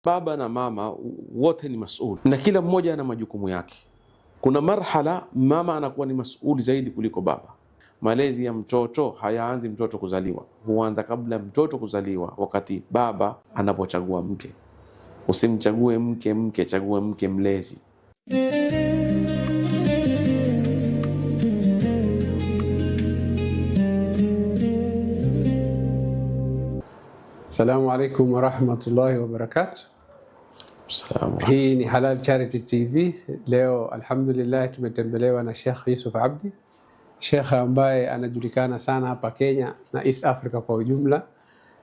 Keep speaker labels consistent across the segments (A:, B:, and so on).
A: baba na mama wote ni mas'ul na kila mmoja ana majukumu yake. Kuna marhala mama anakuwa ni mas'ul zaidi kuliko baba. Malezi ya mtoto hayaanzi mtoto kuzaliwa, huanza kabla mtoto kuzaliwa, wakati baba anapochagua mke. Usimchague mke, chague mke mlezi.
B: Assalamu alaikum warahmatullahi wabarakatuh. Hii ni Halal Charity TV. Leo alhamdulillah tumetembelewa na Sheikh Yusuf Abdi, Sheikh ambaye anajulikana sana hapa Kenya na East Africa kwa ujumla,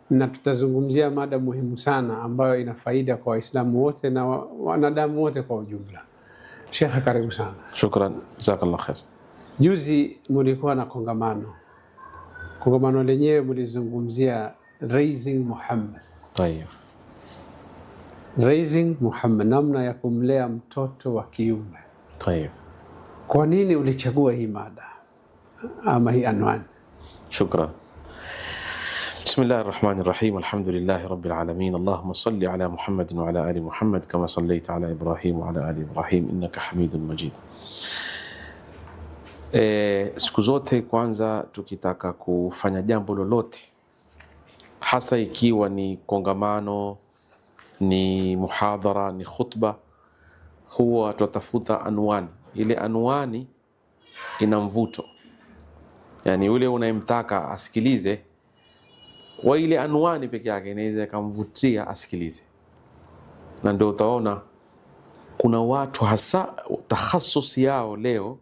B: na tutazungumzia mada muhimu sana ambayo ina faida kwa Waislamu wote na wanadamu wote kwa ujumla. Sheikh, karibu sana.
A: Shukran, jazakallah khair.
B: Juzi mlikuwa na kongamano lenyewe mlizungumzia Raising Muhammad.
A: Tayeb.
B: Raising Muhammad, namna ya kumlea mtoto wa kiume.
A: Tayeb.
B: Kwa nini ulichagua hii mada ama hii anwani?
A: Shukran. Bismillahir Rahmanir Rahim. Alhamdulillahi Rabbil Alamin. Allahumma salli ala Muhammadin wa ala ali Muhammad kama sallaita ala Ibrahim wa ala ali Ibrahim innaka Hamidun Majid. Siku zote kwanza tukitaka kufanya jambo lolote, hasa ikiwa ni kongamano, ni muhadhara, ni khutba, huwa tutafuta anwani. Ile anwani ina mvuto, yani yule unayemtaka asikilize kwa ile anwani peke yake inaweza kumvutia asikilize. Na ndio utaona kuna watu hasa takhasusi yao leo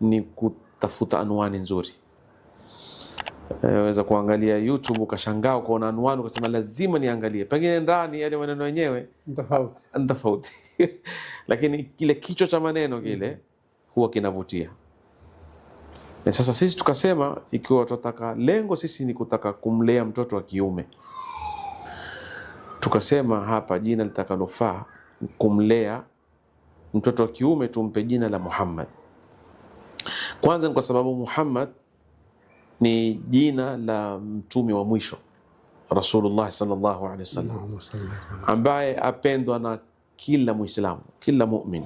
A: ni kutafuta anwani nzuri. Waweza kuangalia YouTube ukashangaa ukaona anwani ukasema lazima niangalie, pengine ndani yale maneno yenyewe tofauti lakini kile kichwa cha maneno kile huwa kinavutia. Na sasa sisi tukasema ikiwa tutataka, lengo sisi ni kutaka kumlea mtoto wa kiume, tukasema hapa jina litakalofaa kumlea mtoto wa kiume tumpe jina la Muhammad. Kwanza ni kwa sababu Muhammad ni jina la mtume wa mwisho, Rasulullah sallallahu alaihi wasallam, ambaye apendwa na kila Muislamu, kila mu'min.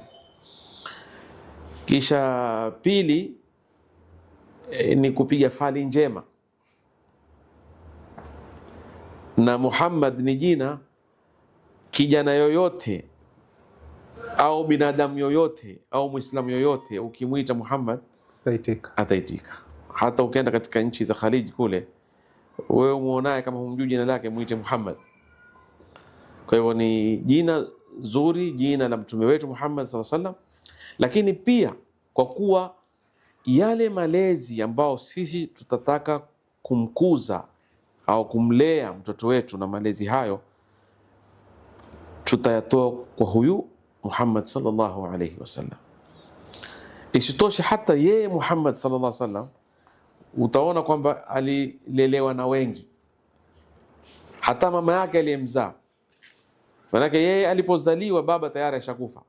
A: Kisha pili ni kupiga fali njema, na Muhammad ni jina kijana yoyote au binadamu yoyote au Muislamu yoyote ukimwita Muhammad ataitika. Hata ukienda katika nchi za Khalid kule, wewe muonaye kama humjui jina lake muite Muhammad. Kwa hivyo ni jina zuri, jina la mtume wetu Muhammad sallallahu alaihi wasallam. Lakini pia kwa kuwa yale malezi ambao sisi tutataka kumkuza au kumlea mtoto wetu, na malezi hayo tutayatoa kwa huyu Muhammad sallallahu alaihi wasallam. Isitoshe hata yeye Muhammad sallallahu alaihi wasallam utaona kwamba alilelewa na wengi, hata mama yake aliyemzaa. Maana yeye alipozaliwa baba tayari ashakufa,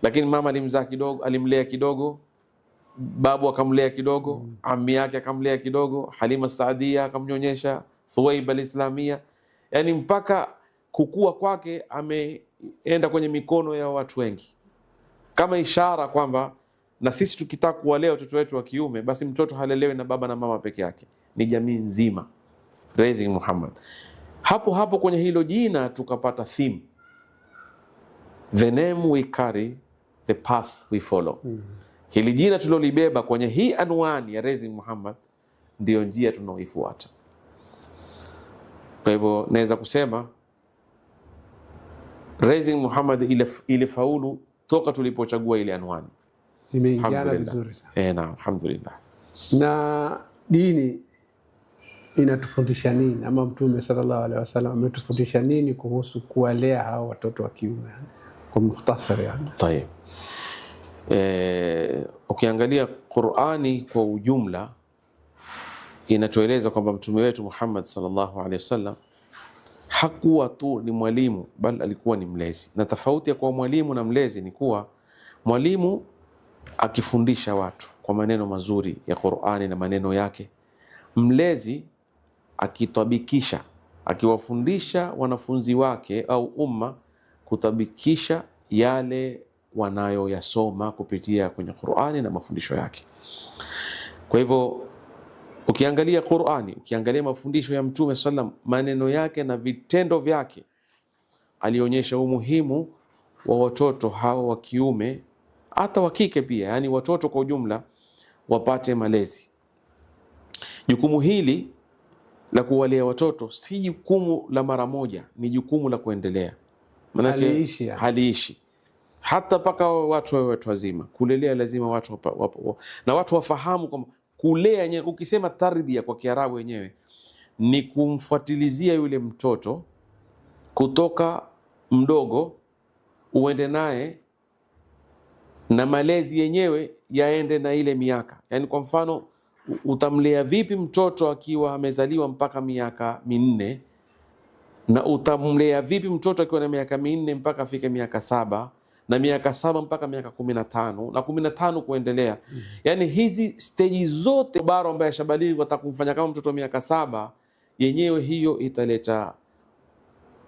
A: lakini mama alimzaa kidogo, alimlea kidogo, babu akamlea kidogo, ammi yake akamlea kidogo, Halima Saadia akamnyonyesha, Thuwaib al-Islamia, yani mpaka kukua kwake ameenda kwenye mikono ya watu wengi, kama ishara kwamba na sisi tukitaka kuwalea watoto wetu wa kiume, basi mtoto halelewi na baba na mama peke yake, ni jamii nzima. Raising Muhammad. Hapo kwenye hilo jina tukapata theme, the name we carry, the path we follow. Hili jina tulilobeba kwenye hii anwani ya Raising Muhammad ndio njia tunaoifuata. Kwa hivyo naweza kusema Raising Muhammad ile faulu toka tulipochagua ile anwani.
B: Imeingiana vizuri sana.
A: Naam, alhamdulillah.
B: Na dini inatufundisha nini, ama Mtume sallallahu alaihi wasallam ametufundisha nini kuhusu kuwalea hao watoto wa kiume kwa mukhtasari yani?
A: Tayeb. Ukiangalia Qur'ani kwa ujumla inatueleza kwamba mtume wetu Muhammad sallallahu alaihi wasallam hakuwa tu ni mwalimu, bali alikuwa ni mlezi. Na tofauti ya kuwa mwalimu na mlezi ni kuwa mwalimu akifundisha watu kwa maneno mazuri ya Qur'ani na maneno yake, mlezi akitabikisha akiwafundisha wanafunzi wake au umma kutabikisha yale wanayoyasoma kupitia kwenye Qur'ani na mafundisho yake. Kwa hivyo ukiangalia Qur'ani, ukiangalia mafundisho ya Mtume sallam, maneno yake na vitendo vyake, alionyesha umuhimu wa watoto hao wa kiume hata wa kike pia, yani watoto kwa ujumla wapate malezi. Jukumu hili la kuwalea watoto si jukumu la mara moja, ni jukumu la kuendelea. Manake haliishi hata paka watu wawe watu wazima. Kulelea lazima watu na watu wafahamu kwamba kulea yenyewe, ukisema tarbia kwa Kiarabu yenyewe ni kumfuatilizia yule mtoto kutoka mdogo uende naye na malezi yenyewe yaende na ile miaka. Yani kwa mfano, utamlea vipi mtoto akiwa amezaliwa mpaka miaka 4, na utamlea vipi mtoto akiwa na miaka 4 mpaka afike miaka 7, na miaka 7 mpaka miaka 15 na 15 kuendelea. Yani hizi stage zote, baro ambaye shabalii watakumfanya kama mtoto wa miaka 7, yenyewe hiyo italeta,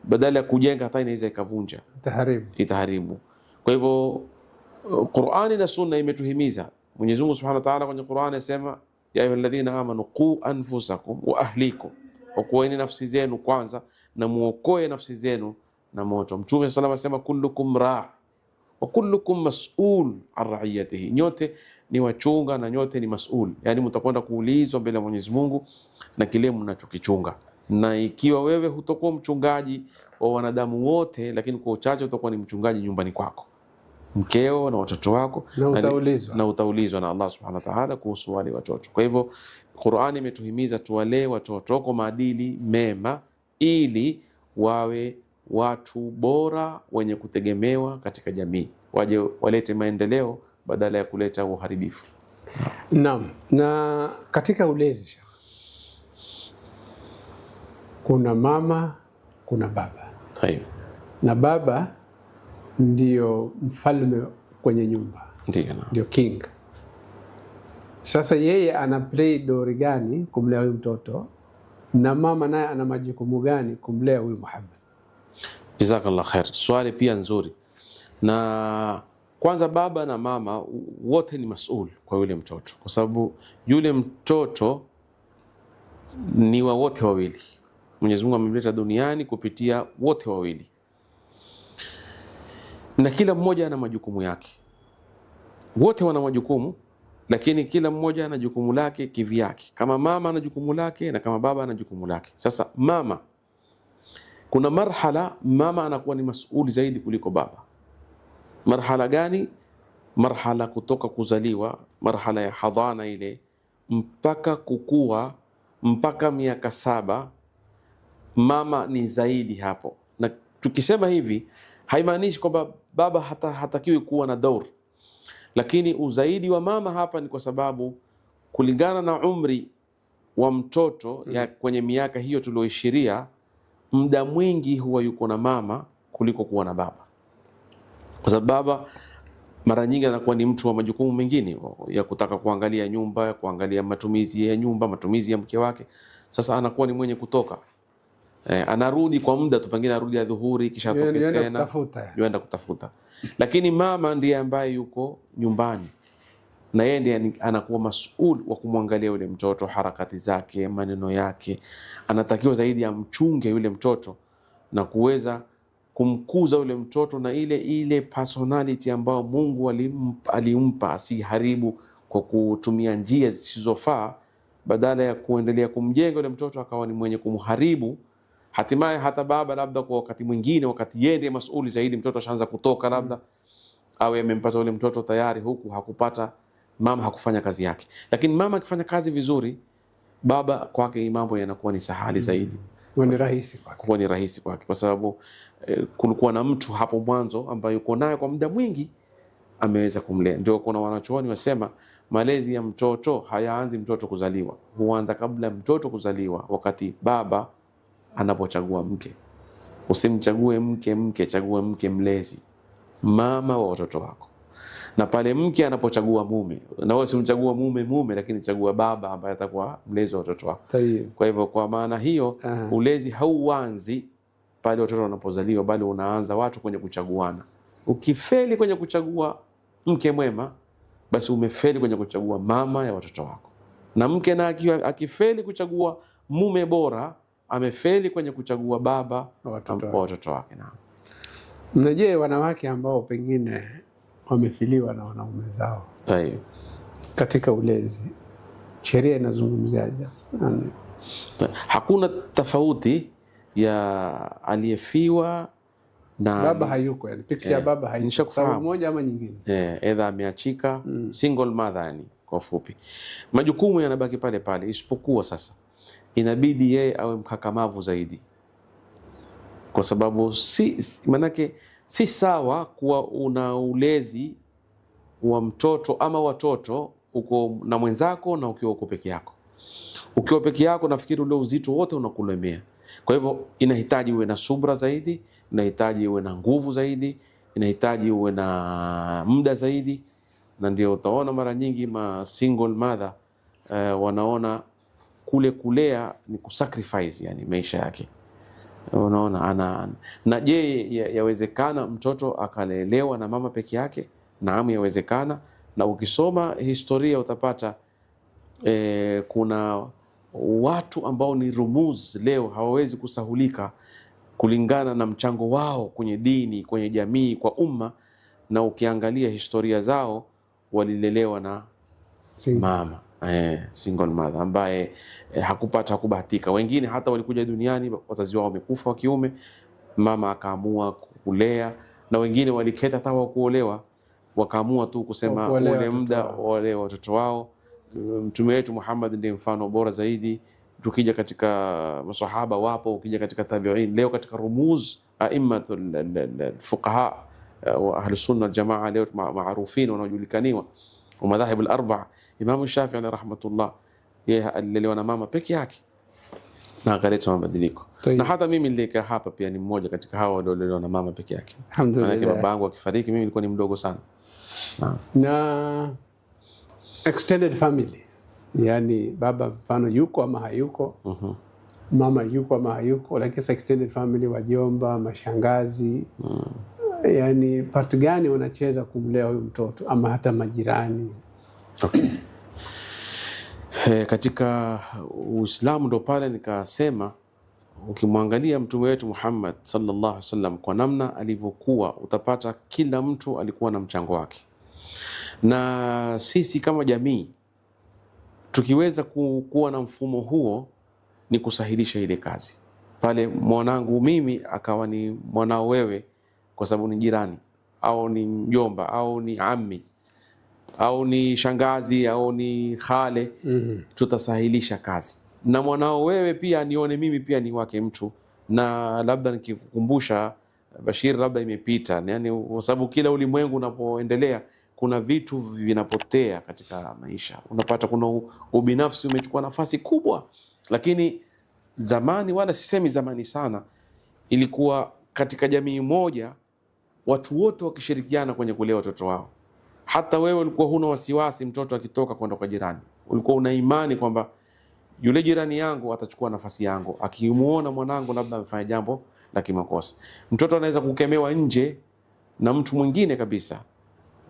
A: badala ya kujenga hata inaweza ikavunja, itaharibu. Kwa hivyo Qur'ani na Sunna imetuhimiza. Mwenyezi Mungu Subhanahu wa Ta'ala kwenye Qur'ani anasema, ya ayyuhalladhina amanu qu anfusakum wa ahlikum, okoeni nafsi zenu kwanza na muokoe nafsi zenu na moto. Mtume sallallahu alayhi wasallam anasema, kullukum ra' wa kullukum mas'ul an ra'iyatihi, nyote ni wachunga na nyote ni mas'ul, yani mtakwenda kuulizwa mbele ya Mwenyezi Mungu na kile mnachokichunga. Na ikiwa wewe hutakuwa mchungaji wa wanadamu wote, lakini kwa uchache utakuwa ni mchungaji nyumbani kwako, mkeo na watoto wako, na utaulizwa na Allah Subhanahu wa Ta'ala kuhusu wale watoto. Kwa hivyo Qur'ani imetuhimiza tuwalee watoto kwa maadili mema ili wawe watu bora wenye kutegemewa katika jamii, waje walete maendeleo badala ya kuleta uharibifu.
B: Naam. Na katika ulezi, Sheikh, kuna mama, kuna baba.
A: Hayo.
B: Na baba ndio mfalme kwenye nyumba, ndio king. Sasa yeye ana play dori gani kumlea huyu mtoto, na mama naye ana majukumu gani kumlea huyu Muhammad?
A: Jazakallah khair. Swali pia nzuri. Na kwanza, baba na mama wote ni mas'ul kwa yule mtoto, kwa sababu yule mtoto ni wa wote wawili. Mwenyezi Mungu amemleta duniani kupitia wote wawili, na kila mmoja ana majukumu yake. Wote wana majukumu, lakini kila mmoja ana jukumu lake kivyake. Kama mama ana jukumu lake na kama baba ana jukumu lake. Sasa mama, kuna marhala mama anakuwa ni mas'uli zaidi kuliko baba. Marhala gani? Marhala kutoka kuzaliwa, marhala ya hadhana ile, mpaka kukua, mpaka miaka 7, mama ni zaidi hapo. Na tukisema hivi haimaanishi kwamba baba hatakiwi kuwa na daur, lakini uzaidi wa mama hapa ni kwa sababu kulingana na umri wa mtoto ya kwenye miaka hiyo tulioishiria, muda mwingi huwa yuko na mama kuliko kuwa na baba, kwa sababu baba mara nyingi anakuwa ni mtu wa majukumu mengine ya kutaka kuangalia nyumba, kuangalia matumizi ya nyumba, matumizi ya mke wake. Sasa anakuwa ni mwenye kutoka, anarudi kwa muda tu, pengine arudi adhuhuri kisha atoke tena yuenda kutafuta. Lakini mama ndiye ambaye yuko nyumbani, na yeye ndiye anakuwa mas'ul wa kumwangalia yule mtoto, harakati zake, maneno yake. Anatakiwa zaidi amchunge yule mtoto na kuweza kumkuza yule mtoto na ile personality ambayo Mungu alimpa, asiharibu kwa kutumia njia zisizofaa, badala ya kuendelea kumjenga yule mtoto akawa ni mwenye kumharibu. Hatimaye hata baba labda kwa wakati mwingine, wakati yeye ndiye mas'uli zaidi, mtoto ashaanza kutoka labda, au amempata yule mtoto tayari, huku hakupata, mama hakufanya kazi yake. Lakini mama akifanya kazi vizuri, baba kwake mambo yanakuwa ni sahali zaidi,
B: ni rahisi kwake,
A: kwa ni rahisi kwake, kwa sababu kulikuwa na mtu hapo mwanzo ambaye yuko naye kwa muda mwingi, ameweza kumlea. Ndio kuna wanachuoni wasema malezi ya mtoto hayaanzi mtoto kuzaliwa, huanza kabla mtoto kuzaliwa, wakati baba anapochagua mke. Usimchague mke, chague mke mlezi, mama wa watoto wako. Na pale mke anapochagua mume, na wewe simchagua mume, lakini chagua baba ambaye atakuwa mlezi wa watoto wako. Kwa hivyo kwa maana hiyo ulezi hauanzi pale watoto wanapozaliwa, bali unaanza watu kwenye kuchaguana. Ukifeli kwenye kuchagua mke mwema, basi umefeli kwenye kuchagua mama ya watoto wako. Na mke na akifeli kuchagua mume bora, amefeli kwenye kuchagua baba wa watoto wake. Na
B: mnaje wanawake ambao pengine wamefiliwa na wanaume zao katika ulezi, sheria inazungumziaje?
A: Hakuna tofauti ya aliyefiwa na
B: baba hayuko, yani picture ya baba hayuko, sababu moja ama nyingine,
A: either ameachika, single mother, yani kwa fupi majukumu yanabaki pale pale, isipokuwa sasa inabidi yeye awe mkakamavu zaidi, kwa sababu manake si sawa kuwa una ulezi wa mtoto ama watoto uko na mwenzako na ukiwa uko peke yako. Ukiwa peke yako nafikiri ule uzito wote unakulemea. Kwa hivyo inahitaji uwe na subra zaidi, inahitaji uwe na nguvu zaidi, inahitaji uwe na muda zaidi. Na ndio utaona mara nyingi ma single mother wanaona kule kulea ni kusacrifice, yani maisha yake. Unaona na je, yawezekana mtoto akalelewa na mama peke yake? Naam, yawezekana. Na ukisoma historia utapata kuna watu ambao ni rumuz leo hawawezi kusahulika kulingana na mchango wao kwenye dini, kwenye jamii, kwa umma. Na ukiangalia historia zao walilelewa na mama single mother ambaye hakubahatika. Wengine hata walikuja duniani wazazi wao wamekufa wa kiume, mama akaamua kulea, na wengine waliketa hata kuolewa, wakaamua tu kusema ule muda wale watoto wao. Mtume wetu Muhammad ndiye mfano bora zaidi. Tukija katika masahaba wapo, ukija katika tabi'in, leo katika rumuz aimmatul fuqaha wa ahli sunna aljamaa leo maarufin wanaojulikaniwa wa madhahib al-arba', Imam Shafi'i alayhi rahmatullah, yeye alilelewa na mama peke yake na akaleta mabadiliko. Na hata mimi nilikaa hapa pia ni mmoja katika hao waliolelewa na mama peke yake.
B: Alhamdulillah.
A: Maana babangu akifariki mimi nilikuwa ni mdogo sana.
B: Na extended family, yani baba mfano yuko ama hayuko, mama yuko ama hayuko, lakini extended family, wajomba, mashangazi, yani part gani wanacheza kumlea huyu mtoto, ama hata majirani?
A: Katika Uislamu ndo pale nikasema, ukimwangalia mtume wetu Muhammad sallallahu alaihi wasallam kwa namna alivyokuwa, utapata kila mtu alikuwa na mchango wake. Na sisi kama jamii tukiweza kuwa na mfumo huo, ni kusahilisha ile kazi. Pale mwanangu mimi akawa ni mwanao wewe, kwa sababu ni jirani au ni mjomba au ni ammi au ni shangazi au ni khale, tutasahilisha kazi. Na mwanao wewe pia nione mimi pia ni wake mtu. Na labda nikikukumbusha Bashir, labda imepita, yani kwa sababu kila ulimwengu unapoendelea kuna vitu vinapotea katika maisha. Unapata kuna ubinafsi umechukua nafasi kubwa. Lakini zamani, wala sisemi zamani sana, ilikuwa katika jamii moja watu wote wakishirikiana kwenye kulea watoto wao. Hata wewe ulikuwa huna wasiwasi mtoto akitoka kwenda kwa jirani. Ulikuwa una imani kwamba yule jirani yangu atachukua nafasi yangu, akimuona mwanangu labda amefanya jambo la kimakosa. Mtoto anaweza kukemewa nje na mtu mwingine kabisa,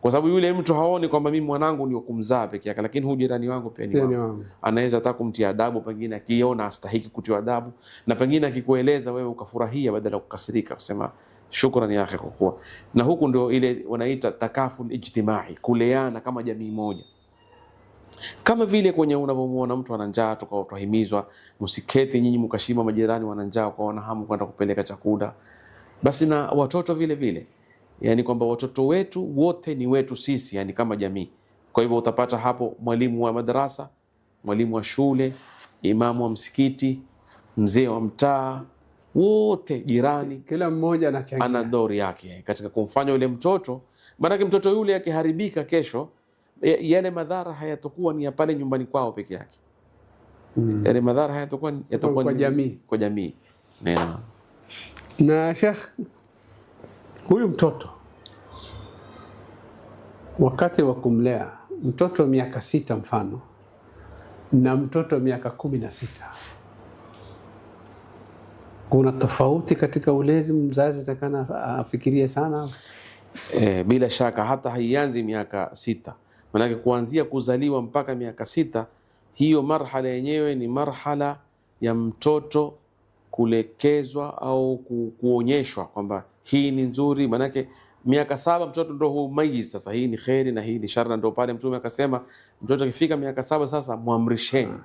A: kwa sababu yule mtu haoni kwamba mimi mwanangu ni wa kumzaa peke yake, lakini huyu jirani wangu pia ni wangu. Anaweza hata kumtia adabu, pengine akiona astahiki kutiwa adabu, na pengine akikueleza wewe ukafurahia badala ya kukasirika, kusema shukrani yake kwa kuwa. Na huku ndio ile wanaita takaful ijtimai, kuleana kama jamii moja. Kama vile kwenye unavyomuona mtu ana njaa, tukahimizwa msiketi nyinyi mkashima majirani wana njaa, kwa wana hamu kwenda kupeleka chakula. Basi na watoto vile vile, yani kwamba watoto wetu wote ni wetu sisi, yani kama jamii. Kwa hivyo utapata hapo mwalimu wa madrasa, mwalimu wa shule, imamu wa msikiti, mzee wa mtaa, wote jirani,
B: kila mmoja anachangia,
A: ana dori yake katika kumfanya yule mtoto. Maana mtoto yule akiharibika kesho, yale madhara hayatakuwa ni ya pale nyumbani kwao peke yake. Yale madhara hayatakuwa
B: kwa jamii,
A: kwa jamii.
B: Na Sheikh, huyu mtoto wakati wa kumlea mtoto miaka 6 mfano na mtoto miaka 16, kuna tofauti katika ulezi? Mzazi atakana afikirie sana.
A: Bila shaka hata haianzi miaka 6, manake kuanzia kuzaliwa mpaka miaka 6, hiyo marhala yenyewe ni marhala ya mtoto kulekezwa au kuonyeshwa kwamba hii ni nzuri. Manake miaka 7 mtoto ndo humayiz sasa, hii ni kheri na hii ni shari. Ndio pale Mtume akasema mtoto akifika miaka 7 sasa muamrisheni.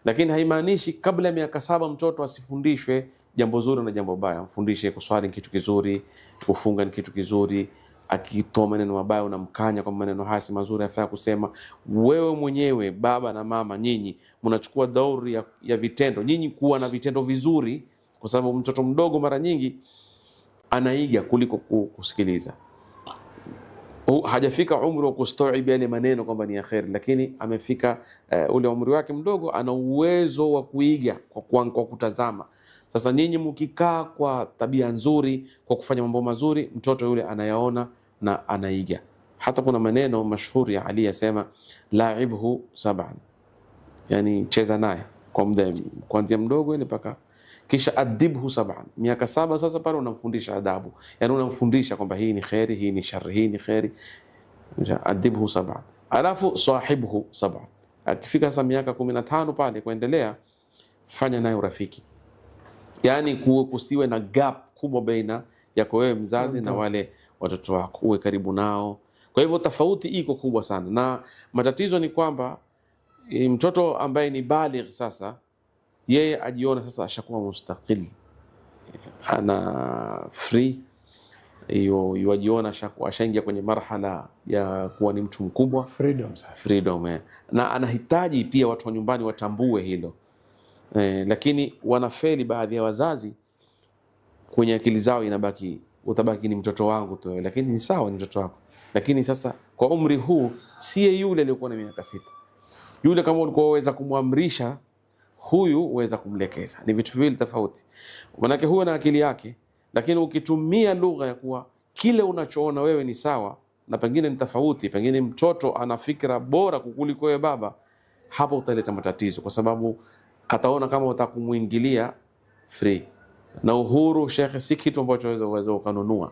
A: Lakini haimaanishi kabla ya miaka 7 mtoto asifundishwe jambo zuri na jambo baya. Mfundishe kuswali ni kitu kizuri, kufunga ni kitu kizuri. Akitoa maneno mabaya unamkanya kwa maneno haya si mazuri, afaa kusema. Wewe mwenyewe baba na mama, nyinyi mnachukua dauri ya vitendo, nyinyi kuwa na vitendo vizuri, kwa sababu mtoto mdogo mara nyingi anaiga kuliko kusikiliza. Hajafika umri wa kustauibi yale maneno kwamba ni ya kheri, lakini amefika ule umri wake mdogo, ana uwezo wa kuiga kwa kutazama. Sasa nyinyi mkikaa kwa tabia nzuri, kwa kufanya mambo mazuri, mtoto yule anayaona na anaiga. Hata kuna maneno mashuhuri ya Ali yasema laibhu 7, yani cheza naye kwa muda kuanzia mdogo ile mpaka kisha adibhu 7, miaka 7 sasa pale unamfundisha adabu, yani unamfundisha kwamba hii ni kheri, hii ni shari, hii ni kheri. Adibhu 7, alafu sahibhu 7. Akifika sasa miaka 15 pale kuendelea, fanya naye urafiki, yani kusiwe na gap kubwa baina yako wewe mzazi na wale watoto wako, uwe karibu nao. Kwa hivyo tofauti iko kubwa sana, na matatizo ni kwamba mtoto ambaye ni baligh sasa, yeye ajiona sasa ashakuwa mustaqil, ana free, hiyo ajiona ashaingia kwenye marhala ya kuwa ni mtu mkubwa, freedom. Na anahitaji pia watu wa nyumbani watambue hilo. Lakini wanafeli baadhi ya wazazi, kwenye akili zao inabaki utabaki ni mtoto wangu tu, lakini ni sawa, ni mtoto wako, lakini sasa kwa umri huu si yule aliyokuwa na miaka 6. Yule kama ulikuwa uweza kumwamrisha, huyu uweza kumlekeza, ni vitu viwili tofauti. Manake huyo na akili yake, lakini ukitumia lugha ya kuwa kile unachoona wewe ni sawa na pengine ni tofauti, pengine mtoto ana fikra bora kukuliko wewe baba, hapo utaleta matatizo, kwa sababu ataona kama utakumuingilia free. Na uhuru, shekhe, si kitu ambacho unaweza ukanunua.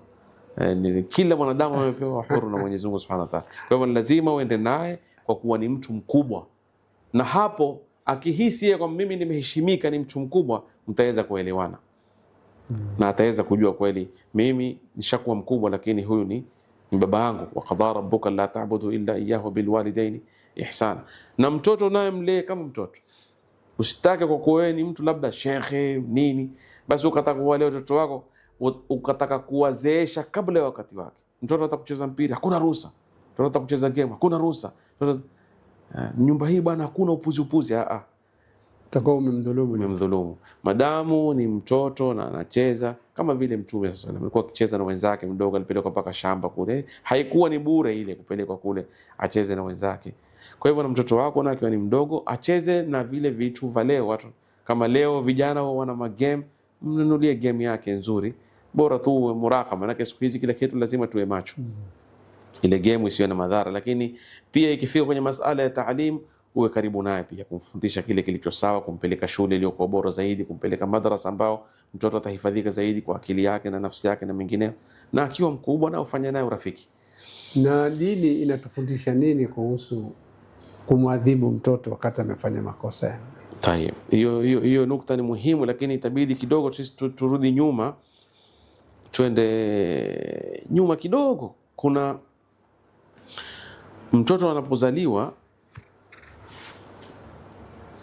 A: Kila mwanadamu amepewa uhuru na Mwenyezi Mungu Subhanahu wa Ta'ala. Kwa hivyo lazima uende naye kwa kuwa ni mtu mkubwa, na hapo akihisi yeye kwamba mimi nimeheshimika, ni mtu mkubwa, mtaweza kuelewana. Na ataweza kujua kweli mimi nishakuwa mkubwa, lakini huyu ni baba yangu. Wa qadara rabbuka la ta'budu illa iyyahu bil walidaini ihsana. Na mtoto naye mlee kama mtoto. Usitake kwa kuwa ni mtu labda shekhe nini, basi ukataka kuwalea watoto wako, ukataka kuwazeesha kabla ya wakati wake. Mtoto anataka kucheza mpira, hakuna ruhusa. Mtoto anataka kucheza game, hakuna ruhusa. Nyumba hii bwana hakuna upuzi.
B: Utakuwa umemdhulumu.
A: Madamu ni mtoto na anacheza kama vile Mtume sasa alikuwa akicheza na wenzake, mdogo alipelekwa mpaka shamba kule. Haikuwa ni bure ile kupelekwa kule acheze na wenzake. Kwa hivyo na mtoto wako na akiwa ni mdogo acheze na vile vitu vya leo. Watu kama leo vijana wana magame, mnunulie game yake nzuri, bora tu murakama, maana siku hizi kila kitu lazima tuwe macho. Ile game isiwe na madhara, lakini pia ikifika kwenye masuala ya taalim uwe karibu naye pia, kumfundisha kile kilicho sawa, kumpeleka shule iliyokuwa bora zaidi, kumpeleka madrasa ambao mtoto atahifadhika zaidi kwa akili yake na nafsi yake na mengineo, na akiwa mkubwa na ufanye naye urafiki.
B: Na dini inatufundisha nini kuhusu kumwadhibu mtoto wakati amefanya makosa?
A: Tayeb, hiyo nukta ni muhimu, lakini itabidi kidogo turudi nyuma, twende nyuma kidogo. Kuna mtoto anapozaliwa,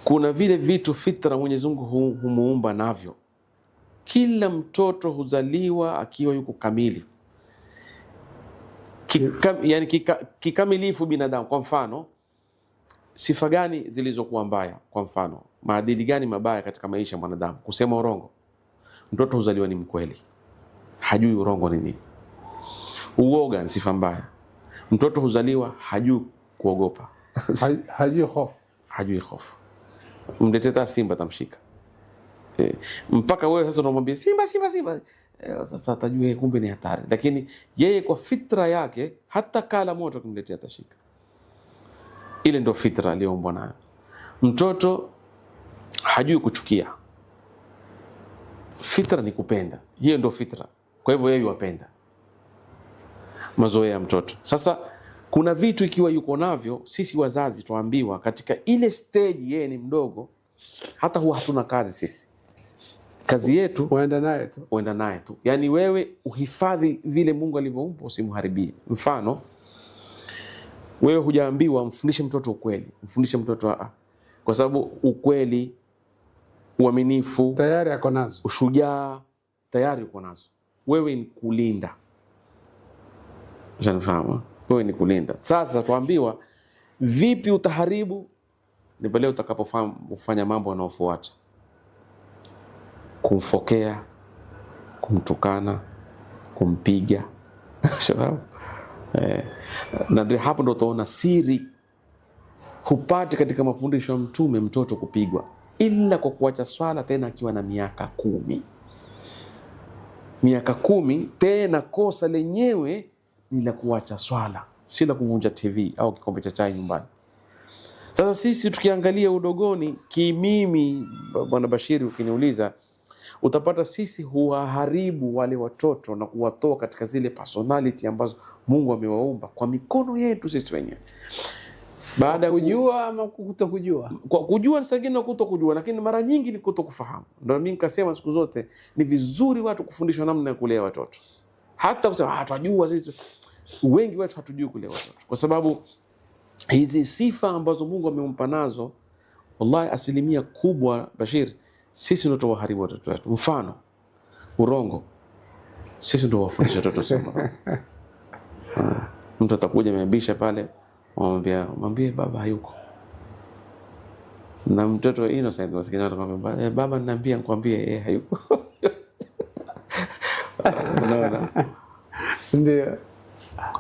A: kuna vile vitu fitra Mwenyezi Mungu humuumba navyo. Kila mtoto huzaliwa akiwa yuko kamili, yani kikamilifu binadamu. Kwa mfano, sifa gani zilizokuwa mbaya? Kwa mfano, maadili gani mabaya katika maisha ya mwanadamu? Kusema urongo. Mtoto huzaliwa ni mkweli, hajui urongo ni nini. Uoga ni sifa mbaya. Mtoto huzaliwa hajui kuogopa. Hajui hofu. Mleteta simba tamshika. Mpaka wewe sasa unamwambia simba. sasa atajua kumbe ni hatari, lakini yeye kwa fitra yake hata kala moto kumletea atashika. Ile ndio fitra aliyoumbwa nayo. Mtoto hajui kuchukia, fitra ni kupenda, hiyo ndio fitra. Kwa hivyo yeye wapenda mazoea ya mtoto. Sasa kuna vitu ikiwa yuko navyo, sisi wazazi tuambiwa katika ile stage yeye ni mdogo, hata huwa hatuna kazi sisi. Kazi yetu uenda naye tu. Yani wewe uhifadhi vile Mungu alivyoumba, usimharibie. Mfano, wewe hujaambiwa mfundishe mtoto ukweli, mfundishe mtoto kwa sababu ukweli, uaminifu
B: tayari ako nazo,
A: ushujaa tayari uko nazo. Wewe ni kulinda. Unafahamu? Wewe ni kulinda. Sasa tuambiwa vipi utaharibu, ni pale utakapofahamu kufanya mambo yanayofuata: kumfokea, kumtukana, kumpiga. Na ndio hapo ndo utaona siri hupati katika mafundisho ya Mtume mtoto kupigwa, ila kwa kuacha swala, tena akiwa na miaka 10. Miaka 10, tena kosa lenyewe ni la kuacha swala, si la kuvunja TV au kikombe cha chai nyumbani. Sasa sisi tukiangalia udogoni, kimimi Bwana Bashiri, ukiniuliza, utapata sisi huwaharibu wale watoto na kuwatoa katika zile personality ambazo Mungu amewaumba kwa mikono yetu sisi wenyewe. Baada ya
B: kujua ama kutokujua.
A: Kwa kujua ni sagini na kutokujua, lakini mara nyingi ni kutokufahamu. Ndio mimi nikasema siku zote ni vizuri watu kufundishwa namna ya kulea watoto. Hata kusema tunajua sisi, wengi wetu hatujui kulea watoto, kwa sababu hizi sifa ambazo Mungu amempa nazo, wallahi asilimia kubwa Bashir, sisi ndio tuwaharibu watoto wetu. Mfano, urongo, sisi ndio wafundisha watoto sema. Mtu atakuja amebisha pale, mwambie baba hayuko. Na mtoto innocent wasikini atakwambia baba niambia nikwambie hayuko. Unaona?
B: Ndio.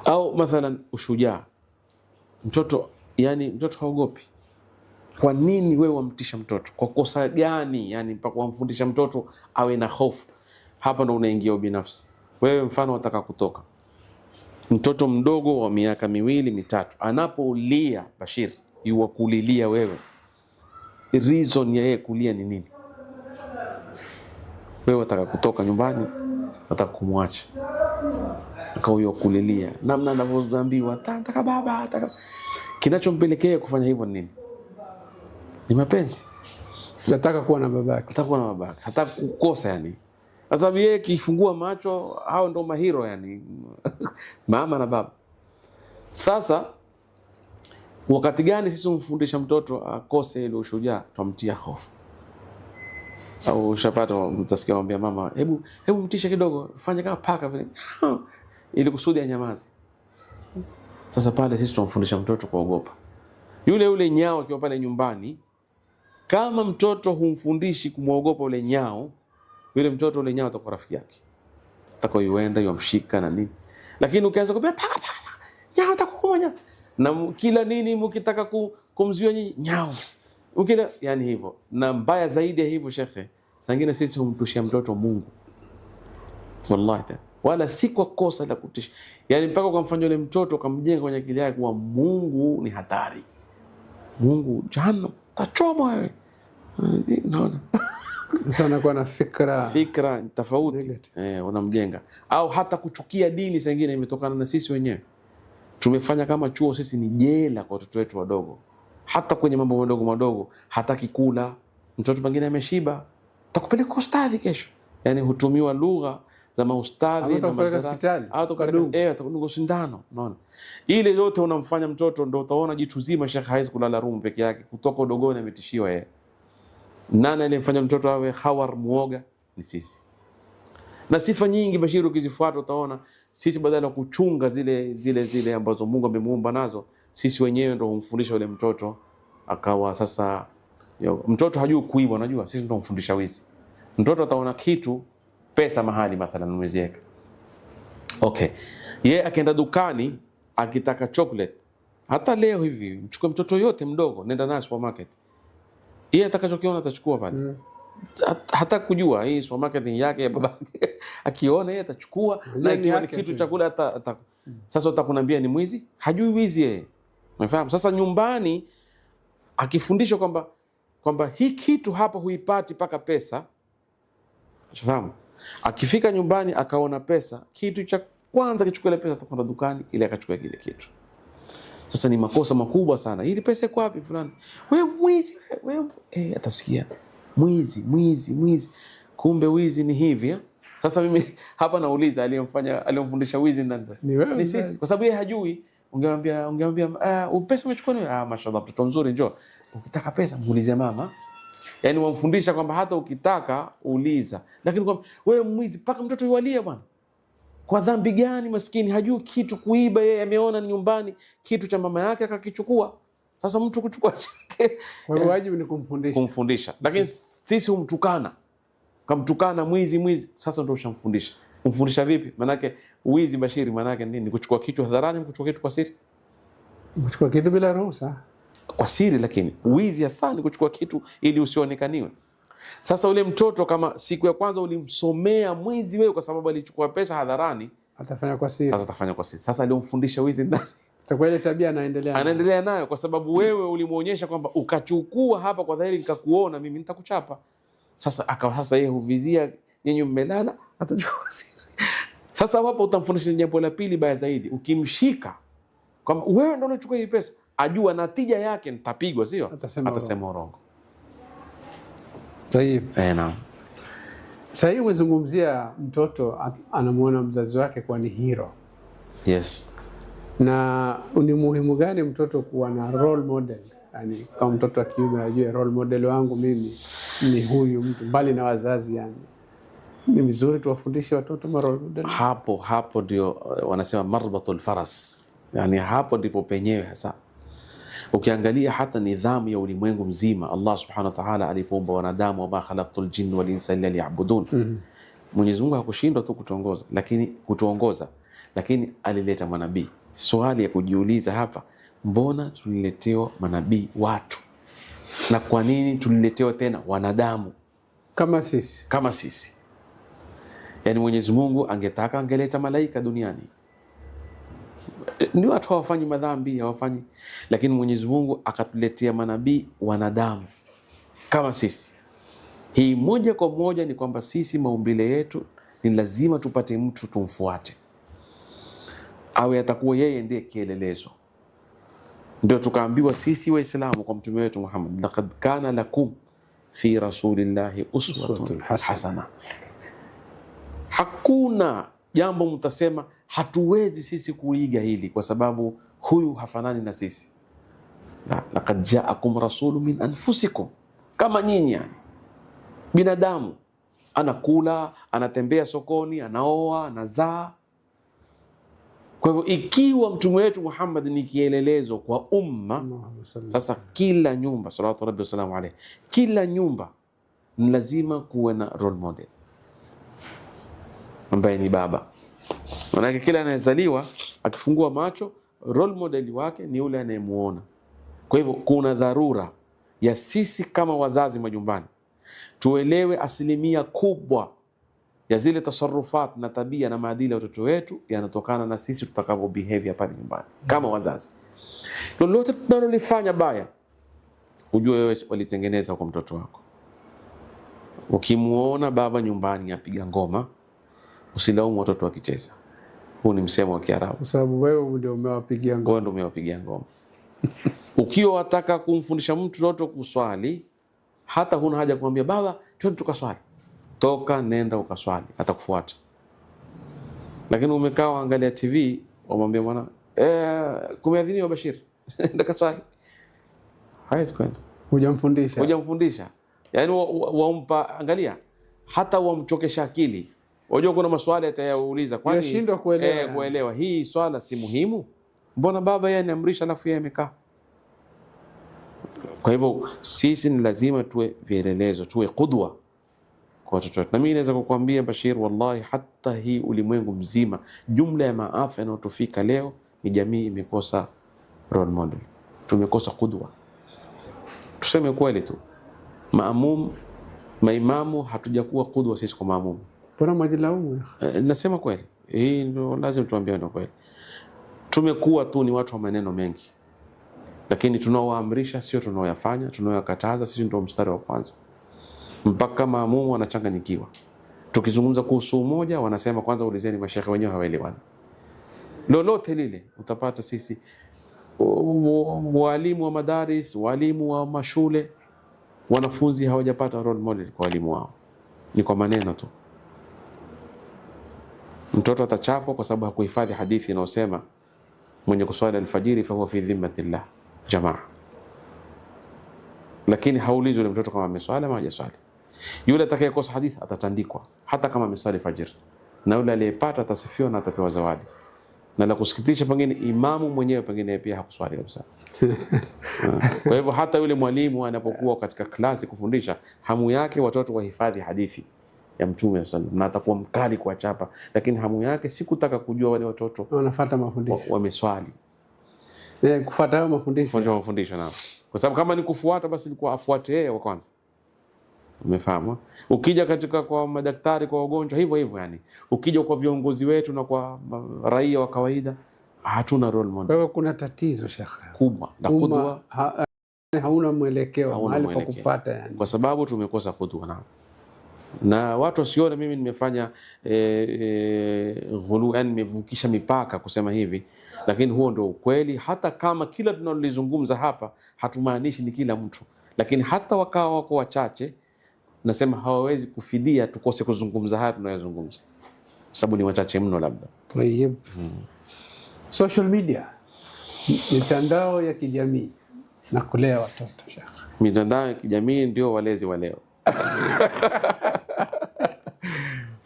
A: Au mathalan ushujaa. Mtoto haogopi. Kwa nini wewe wamtisha mtoto? Kwa kosa gani? Yani mpaka wamfundisha mtoto awe na hofu. Hapa ndo unaingia ubinafsi. Wewe mfano wataka kutoka, mtoto mdogo wa miaka 2, 3 anapoulia, Bashir, yuwakulilia wewe, reason ya yeye kulia ni nini? Wewe wataka kutoka nyumbani, wataka kumwacha, akawa kulilia namna anavyoambiwa nataka baba, nataka. Kinachompelekea kufanya hivyo ni nini? Ni mapenzi.
B: Nataka kuwa na babake.
A: Nataka kuwa na babake. Hata kukosa yani. Sasa yeye kifungua macho, hao ndo mahiro yani. Mama na baba. Sasa wakati gani sisi umfundisha mtoto akose ile ushujaa? Tumtia hofu. Au ushapata mtasikia mwambia mama, hebu mtisha kidogo, fanya kama paka vile. Ili kusudi anyamaze. Sasa pale sisi tumfundisha mtoto kuogopa. Yule nyao akiwa pale nyumbani, kama mtoto humfundishi kumwogopa ule nyao, yule mtoto ule nyao atakuwa rafiki yake. Atakuwa yuenda yamshika na nini. Lakini ukianza kumwambia paka, nyao atakuonya. Na kila nini mkitaka kumzuia nyinyi, nyao. Ukila yani hivyo. Na mbaya zaidi ya hivyo shekhe, sangine sisi humtushia mtoto Mungu. Wallahi. Wala si kwa kosa la kutisha. Yani mpaka ukamfanya yule mtoto ukamjenga kwenye akili yake kuwa Mungu ni hatari. Mungu jahannam, tachoma wewe. Naona.
B: Sasa anakuwa na fikra
A: tofauti. Unamjenga. Au hata kuchukia dini sengine imetokana na sisi wenyewe. Tumefanya kama chuo sisi ni jela kwa watoto wetu wadogo. Hata kwenye mambo madogo madogo, hataki kula. Mtoto mwingine ameshiba, takupeleka ustadhi kesho. Yani hutumiwa lugha za maustadhi na madarasa. Atakudunga sindano, unaona. Ile yote unamfanya mtoto, ndio utaona jitu zima Sheikh haizi kulala room peke yake, kutoka udogoni ametishiwa yeye. Nani aliyemfanya mtoto awe khawar muoga? Ni sisi. Na sifa nyingi Bashiru ukizifuata utaona sisi badala ya kuchunga zile ambazo Mungu amemuumba nazo, sisi wenyewe ndio humfundisha yule mtoto akawa sasa mtoto hajui kuiba, unajua sisi ndio humfundisha wizi. Mtoto ataona kitu pesa mahali mathalan umeziweka. Okay. Yeye akaenda dukani akitaka chocolate. Hata leo hivi mchukue mtoto yote mdogo, nenda naye supermarket. Yeye atakachokiona atachukua pale. Hata kujua hii supermarket ni yake ya babake. akiona yeye atachukua, na ikiwa ni kitu cha kula sasa utakunambia ni mwizi, hajui wizi yeye. Umefahamu? Sasa nyumbani akifundishwa kwamba hii kitu hapa huipati paka pesa, unafahamu? Akifika nyumbani akaona pesa, kitu cha kwanza kichukua ile pesa, atakwenda dukani ili akachukua kile kitu. Sasa ni makosa makubwa sana. Ile pesa iko wapi fulani? Wewe mwizi, wewe atasikia mwizi. Kumbe wizi ni hivi. Sasa mimi hapa nauliza aliyemfundisha wizi nani sasa? Ni sisi, kwa sababu yeye hajui. Ungemwambia pesa umechukua nini? Mashallah, mtoto mzuri, njoo. Ukitaka pesa muulize mama. Yaani wamfundisha kwamba hata ukitaka uliza. Lakini kwa wewe mwizi paka mtoto yualie bwana. Kwa dhambi gani? Maskini hajui kitu, kuiba yeye ameona nyumbani kitu cha mama yake akakichukua. Sasa mtu kuchukua chake,
B: kwa hiyo wajibu ni kumfundisha.
A: Lakini sisi humtukana. Kamtukana mwizi, sasa ndio ushamfundisha. Kumfundisha vipi? Manake wizi Bashiri manake nini? Kuchukua kitu hadharani, kuchukua kitu kwa siri.
B: Kuchukua kitu bila ruhusa.
A: Kwa siri, lakini wizi hasa ni kuchukua kitu ili usionekaniwe. Sasa ule mtoto kama siku ya kwanza ulimsomea mwizi wewe kwa sababu alichukua pesa hadharani,
B: atafanya kwa siri.
A: Sasa atafanya kwa siri. Sasa aliyomfundisha wizi ndani,
B: kwa ile tabia anaendelea
A: nayo kwa sababu wewe ulimuonyesha kwamba ukachukua hapa kwa dhahiri, nikakuona mimi nitakuchapa. Sasa yeye huvizia nyinyi mmelala, atajua siri. Sasa hapo utamfundisha jambo la pili baya zaidi. Ukimshika kwamba wewe ndio unachukua hii pesa, ajua natija yake nitapigwa, sio? Atasema urongo.
B: Naam. Sasa hivi umezungumzia mtoto anamuona mzazi wake kuwa ni hero.
A: Yes.
B: Na ni muhimu gani mtoto kuwa na role model? Yani kama mtoto wa kiume ajue role model wangu mimi ni huyu mtu, mbali na wazazi. Yani ni vizuri tuwafundishe watoto role model.
A: Hapo ndio wanasema marbatul faras. Yani hapo ndipo penyewe hasa. Ukiangalia hata nidhamu ya ulimwengu mzima, Allah subhanahu wa ta'ala alipoumba wanadamu, wama khalaqtul jinna wal insa illa liya'budun. Mwenyezi Mungu hakushindwa tu kutuongoza, lakini alileta manabii. Swali ya kujiuliza hapa, mbona tuliletewa manabii watu? Na kwa nini tuliletewa tena wanadamu kama sisi? Yani Mwenyezi Mungu angetaka angeleta malaika duniani. Ni watu hawafanyi madhambi, hawafanyi, lakini Mwenyezi Mungu akatuletea manabii wanadamu kama sisi. Hii moja kwa moja ni kwamba sisi maumbile yetu ni lazima tupate mtu tumfuate, awe atakuwa yeye ndiye kielelezo. Ndio tukaambiwa sisi Waislamu kwa mtume wetu Muhammad, laqad kana lakum fi rasulillahi uswatun hasana. Hakuna jambo mtasema hatuwezi sisi kuiga hili kwa sababu huyu hafanani na sisi. Laqad ja'akum rasulun min anfusikum, kama nyinyi, yani binadamu, anakula, anatembea sokoni, anaoa, anazaa. Kwa hivyo ikiwa mtume wetu Muhammad ni kielelezo kwa umma, sasa kila nyumba, sallallahu rabbi wasallam alayhi, kila nyumba ni lazima kuwe na role model ambaye ni baba. Maana kila anayezaliwa akifungua macho, role model wake ni yule anayemuona. Kwa hivyo kuna dharura ya sisi kama wazazi majumbani tuelewe asilimia kubwa ya zile tasarrufat na tabia na maadili ya watoto wetu yanatokana na sisi tutakavyo behave pale nyumbani kama wazazi. Lolote tunalolifanya baya, ujue wewe walitengeneza kwa mtoto wako. Ukimuona baba nyumbani apiga ngoma, usilaumu watoto wakicheza. Huu ni msemo wa Kiarabu.
B: Kwa sababu wewe ndio umewapigia ngoma.
A: Wewe ndio umewapigia ngoma. Ukiwa wataka kumfundisha mtoto kuswali, hata huna haja kumwambia baba twende tukaswali. Toka nenda ukaswali, atakufuata. Lakini umekaa angalia TV, wamwambia bwana kumeadhiniwa Bashir, nenda kaswali. Haiwezi kwenda. Hujamfundisha. Yaani wampa, angalia, hata wamchokesha akili. Wajua kuna maswali atayauliza, kwani
B: unashindwa
A: kuelewa hii swala si muhimu? Mbona baba yeye aniamrisha alafu yeye amekaa? Kwa hivyo sisi ni lazima tuwe vielelezo, tuwe qudwa kwa watoto wetu. Na mimi naweza kukuambia Bashir, wallahi hata hii ulimwengu mzima, jumla ya maafa yanayotufika leo ni jamii imekosa role model. Tumekosa qudwa. Tuseme kweli tu. Maimamu hatujakuwa qudwa sisi kwa maamum.
B: Kuna majilaumu.
A: Nasema kweli, hii ndio lazima tuambie ndio kweli. Tumekuwa tu ni watu wa maneno mengi, lakini tunaoamrisha sio tunaoyafanya, tunaoyakataza sisi ndio mstari wa kwanza. Mpaka maamumu wanachanganyikiwa. Tukizungumza kuhusu umoja wanasema kwanza ulizeni mashehe wenyewe hawaelewani. Lolote lile utapata sisi walimu wa madaris, walimu wa mashule, wanafunzi hawajapata role model kwa walimu wao. Ni kwa maneno tu. Mtoto atachapwa kwa sababu hakuhifadhi hadithi inayosema mwenye kuswali alfajiri fa huwa fi dhimmatillah jamaa. Lakini haulizwi yule mtoto kama ameswali ama hajaswali. Yule atakayekosa hadithi atatandikwa hata kama ameswali fajr. Na yule aliyepata atasifiwa na atapewa zawadi. Na la kusikitisha pengine imamu mwenyewe pengine pia hakuswali kabisa. Kwa hivyo hata yule mwalimu anapokuwa katika klasi kufundisha, hamu yake watoto wahifadhi hadithi ya Mtume sallallahu alaihi wasallam, na atakuwa mkali kuwachapa, lakini hamu yake si kutaka kujua wale watoto
B: wanafuata mafundisho
A: wameswali.
B: Kufuata hayo mafundisho
A: na. Kwa sababu kama ni kufuata basi ilikuwa afuate yeye wa kwanza. Umefahamu? Ukija katika kwa madaktari, kwa wagonjwa hivyo hivyo yani. Ukija kwa viongozi wetu na kwa raia wa kawaida hatuna role model.
B: Kwa hiyo kuna tatizo shekhe
A: kubwa na kudwa,
B: hauna mwelekeo mahali pa kufuata yani.
A: Kwa sababu tumekosa kudwa na watu wasione mimi nimefanya ghulu, yani nimevukisha mipaka kusema hivi, lakini huo ndio ukweli. Hata kama kila tunalolizungumza hapa hatumaanishi ni kila mtu, lakini hata wakawa wako wachache nasema hawawezi kufidia tukose kuzungumza haya tunayozungumza, sababu ni wachache mno labda.
B: Tayyib. Social media, mitandao ya kijamii na kulea watoto shekhe.
A: Mitandao ya kijamii ndio walezi wa leo.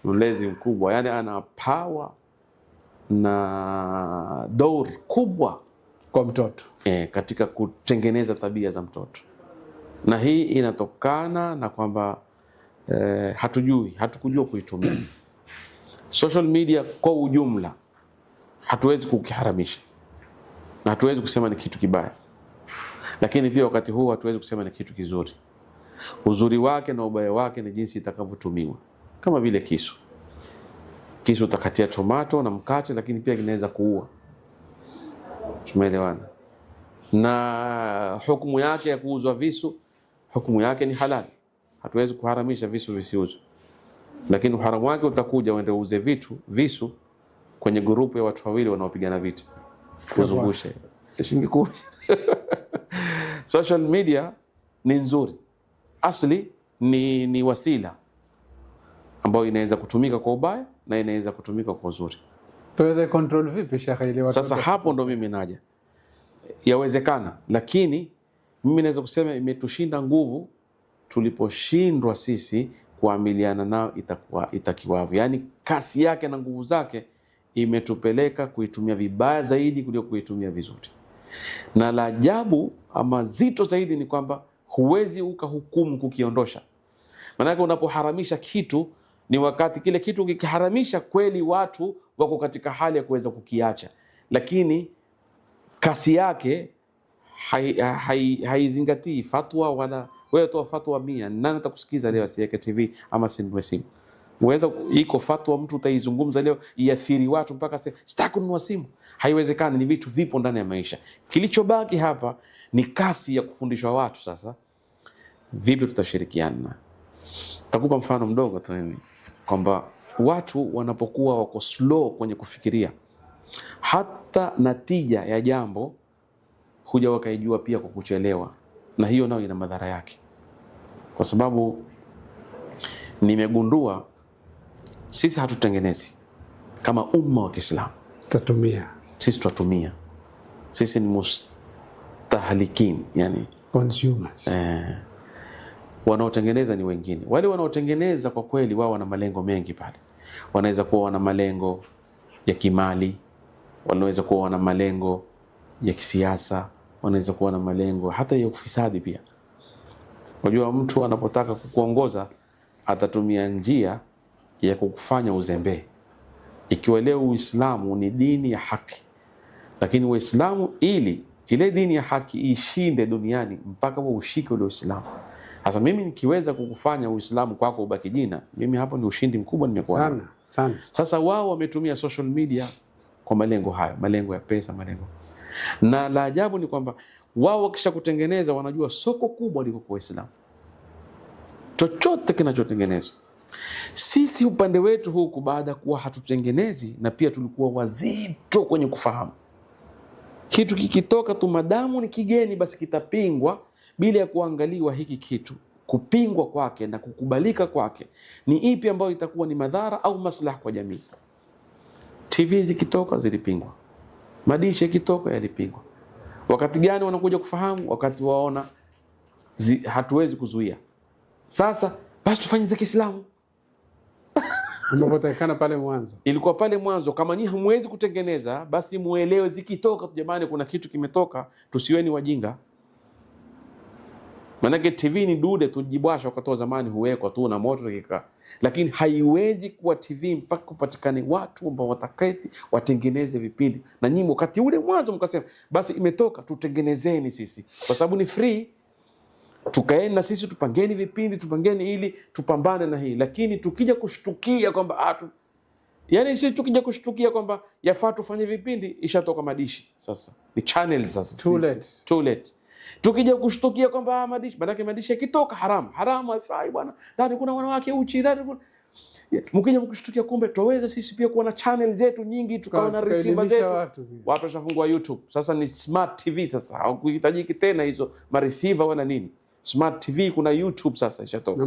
A: Mlezi mkubwa, yani ana power na dor kubwa
B: kwa mtoto
A: katika kutengeneza tabia za mtoto, na hii inatokana na kwamba hatukujua kuitumia social media kwa ujumla. Hatuwezi kukiharamisha na hatuwezi kusema ni kitu kibaya, lakini pia wakati huu hatuwezi kusema ni kitu kizuri. Uzuri wake na ubaya wake ni jinsi itakavyotumiwa. Kama vile kisu utakatia tomato na mkate, lakini pia kinaweza kuua. Tumeelewana? Na hukumu yake ya kuuzwa visu, hukumu yake ni halali. Hatuwezi kuharamisha visu visiuzwe, lakini uharamu wake utakuja uende uuze visu kwenye grupu ya watu wawili wanaopigana vita, kuzungusha shilingi 10. Social media ni nzuri, asli ni wasila ambayo inaweza kutumika kwa ubaya na inaweza kutumika kwa uzuri.
B: Tuweze control vipi shekhe ile watu?
A: Sasa hapo ndo mimi naja, yawezekana, lakini mimi naweza kusema imetushinda nguvu tuliposhindwa sisi kuamiliana nao itakiwavyo. Yani kasi yake na nguvu zake imetupeleka kuitumia vibaya zaidi kuliko kuitumia vizuri. Na la ajabu ama zito zaidi ni kwamba huwezi ukahukumu kukiondosha. Maana unapoharamisha kitu ni wakati kile kitu ukikiharamisha kweli watu wako katika hali ya kuweza kukiacha, lakini kasi yake haizingatii fatwa. Wala wewe toa fatwa 100, nani atakusikiza leo? Asiweke TV ama sinunue simu. Uweza iko fatwa mtu utaizungumza leo iathiri watu mpaka sitaki kununua simu. Haiwezekani, ni vitu vipo ndani ya maisha. Kilichobaki hapa ni kasi ya kufundishwa watu. Sasa vipi tutashirikiana? Takupa mfano mdogo tu mimi kwamba watu wanapokuwa wako slow kwenye kufikiria, hata natija ya jambo huja wakaijua pia kwa kuchelewa, na hiyo nayo ina madhara yake. Kwa sababu nimegundua sisi hatutengenezi kama umma wa Kiislamu. Tutatumia. Sisi ni mustahlikin, yani
B: consumers.
A: Wanaotengeneza ni wengine. Wale wanaotengeneza kwa kweli wao wana malengo mengi pale. Wanaweza kuwa wana malengo ya kimali, wanaweza kuwa wana malengo ya kisiasa, wanaweza kuwa na malengo hata ya ufisadi pia. Unajua mtu anapotaka kukuongoza atatumia njia ya kukufanya uzembe. Ikiwa leo Uislamu ni dini ya haki, lakini Uislamu ili ile dini ya haki ishinde duniani mpaka ushike ule Uislamu, Sasa mimi nikiweza kukufanya Uislamu kwako ubaki jina, mimi hapo ni ushindi mkubwa nimekuwa
B: sana sana.
A: Sasa wao wametumia social media kwa malengo hayo, malengo ya pesa, malengo. Na la ajabu ni kwamba wao wakisha kutengeneza wanajua soko kubwa liko kwa Uislamu. Chochote kinachotengenezwa. Sisi upande wetu huku baada kuwa hatutengenezi na pia tulikuwa wazito kwenye kufahamu. Kitu kikitoka tu madamu ni kigeni basi kitapingwa bila ya kuangaliwa hiki kitu. Kupingwa kwake na kukubalika kwake ni ipi ambayo itakuwa ni madhara au maslaha kwa jamii. TV zikitoka zilipingwa. Madishi yakitoka yalipingwa. Wakati gani wanakuja kufahamu? Wakati waona hatuwezi kuzuia. Sasa basi tufanye za Kiislamu.
B: Unapotakana pale mwanzo.
A: Ilikuwa pale mwanzo, kama nyinyi hamwezi kutengeneza basi muelewe zikitoka jamani kuna kitu kimetoka, tusiweni wajinga. Manake TV ni dude tujibwasha wakati wa zamani huwekwa tu na moto kikaa. Lakini haiwezi kuwa TV mpaka kupatikane watu ambao wataketi watengeneze vipindi. Na nyinyi wakati ule mwanzo mkasema basi imetoka tutengenezeni sisi. Kwa sababu ni free. Tukaeni na sisi tupangeni vipindi, tupangeni ili tupambane na hii. Lakini tukija kushtukia kwamba yani sisi tukija kushtukia kwamba yafaa tufanye vipindi, ishatoka madishi sasa. Ni channel sasa. Too late. Tukija kushtukia kwamba madishi, badala madishi yakitoka haramu haifai bwana. Ndani kuna wanawake uchi, ndani kuna mkija mkushtukia kumbe tuweza sisi pia kuwa na channel zetu nyingi, tukawa na receiver zetu. Watu washafungua YouTube. Sasa ni smart TV sasa. Haukuhitajiki tena hizo ma receiver wala nini. Smart TV kuna YouTube sasa ishatoka. Na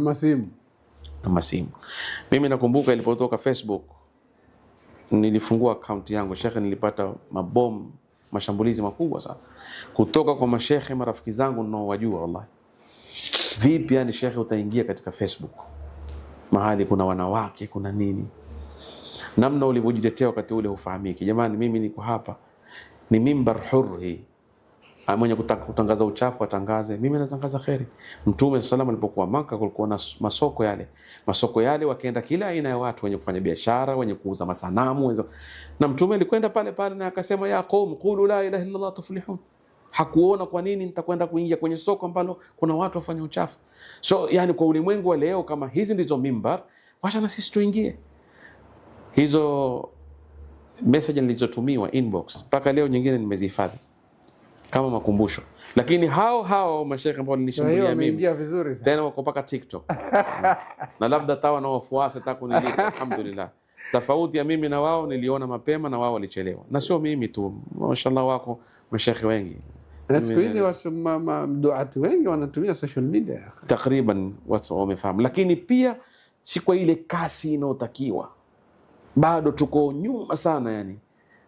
A: masimu. Mimi nakumbuka ilipotoka Facebook nilifungua account yangu, shekhe, nilipata mabomu, mashambulizi makubwa sana kutoka kwa mashekhe marafiki zangu ninaowajua. Wallahi, vipi yani shekhe utaingia katika Facebook mahali kuna wanawake kuna nini, namna ulivyojitetea wakati ule ufahamiki. Jamani, mimi niko hapa, ni mimbar hurri, mwenye kutangaza uchafu atangaze, mimi natangaza khairi. Mtume sallallahu alipokuwa Maka kulikuwa na masoko yale wakaenda kila aina ya watu, wenye kufanya biashara, wenye kuuza masanamu, na Mtume alikwenda pale na akasema ya qaum qulu la ilaha illa Allah tuflihun. Hakuona kwa nini nitakwenda kuingia kwenye soko ambalo kuna watu wafanya uchafu. So yani kwa ulimwengu wa leo kama hizi ndizo mimbar, wacha na sisi tuingie. Hizo message nilizotumiwa inbox mpaka leo nyingine nimezihifadhi kama makumbusho. Lakini hao mashekhe ambao nilishambulia mimi tena wako paka TikTok. Na labda tawa na wafuasi takunilipa. Alhamdulillah. Tofauti ya mimi na wao niliona mapema na wao walichelewa. Na sio mimi tu, mashallah wako mashekhe wengi.
B: Na siku hizi duati wengi wanatumia social media.
A: Takriban watu wamefahamu. Lakini pia si kwa ile kasi inayotakiwa. Bado tuko nyuma sana yani.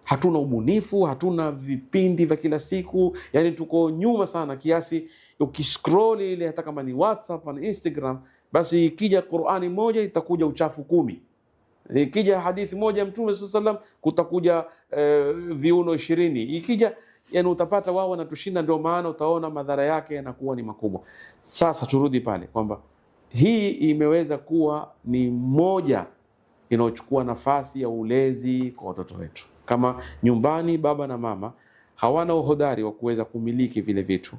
A: Hatuna ubunifu, hatuna vipindi vya kila siku, yani tuko nyuma sana kiasi ukiscroll ile hata kama ni WhatsApp na Instagram, basi ikija Qur'ani moja itakuja uchafu 10. Ikija hadithi moja ya Mtume sallam kutakuja viuno 20. Ikija yani utapata wao wanatushinda, ndio maana utaona madhara yake yanakuwa ni makubwa. Sasa turudi pale kwamba hii imeweza kuwa ni moja inayochukua nafasi ya ulezi kwa watoto wetu. Kama nyumbani baba na mama hawana uhodari wa kuweza kumiliki vile vitu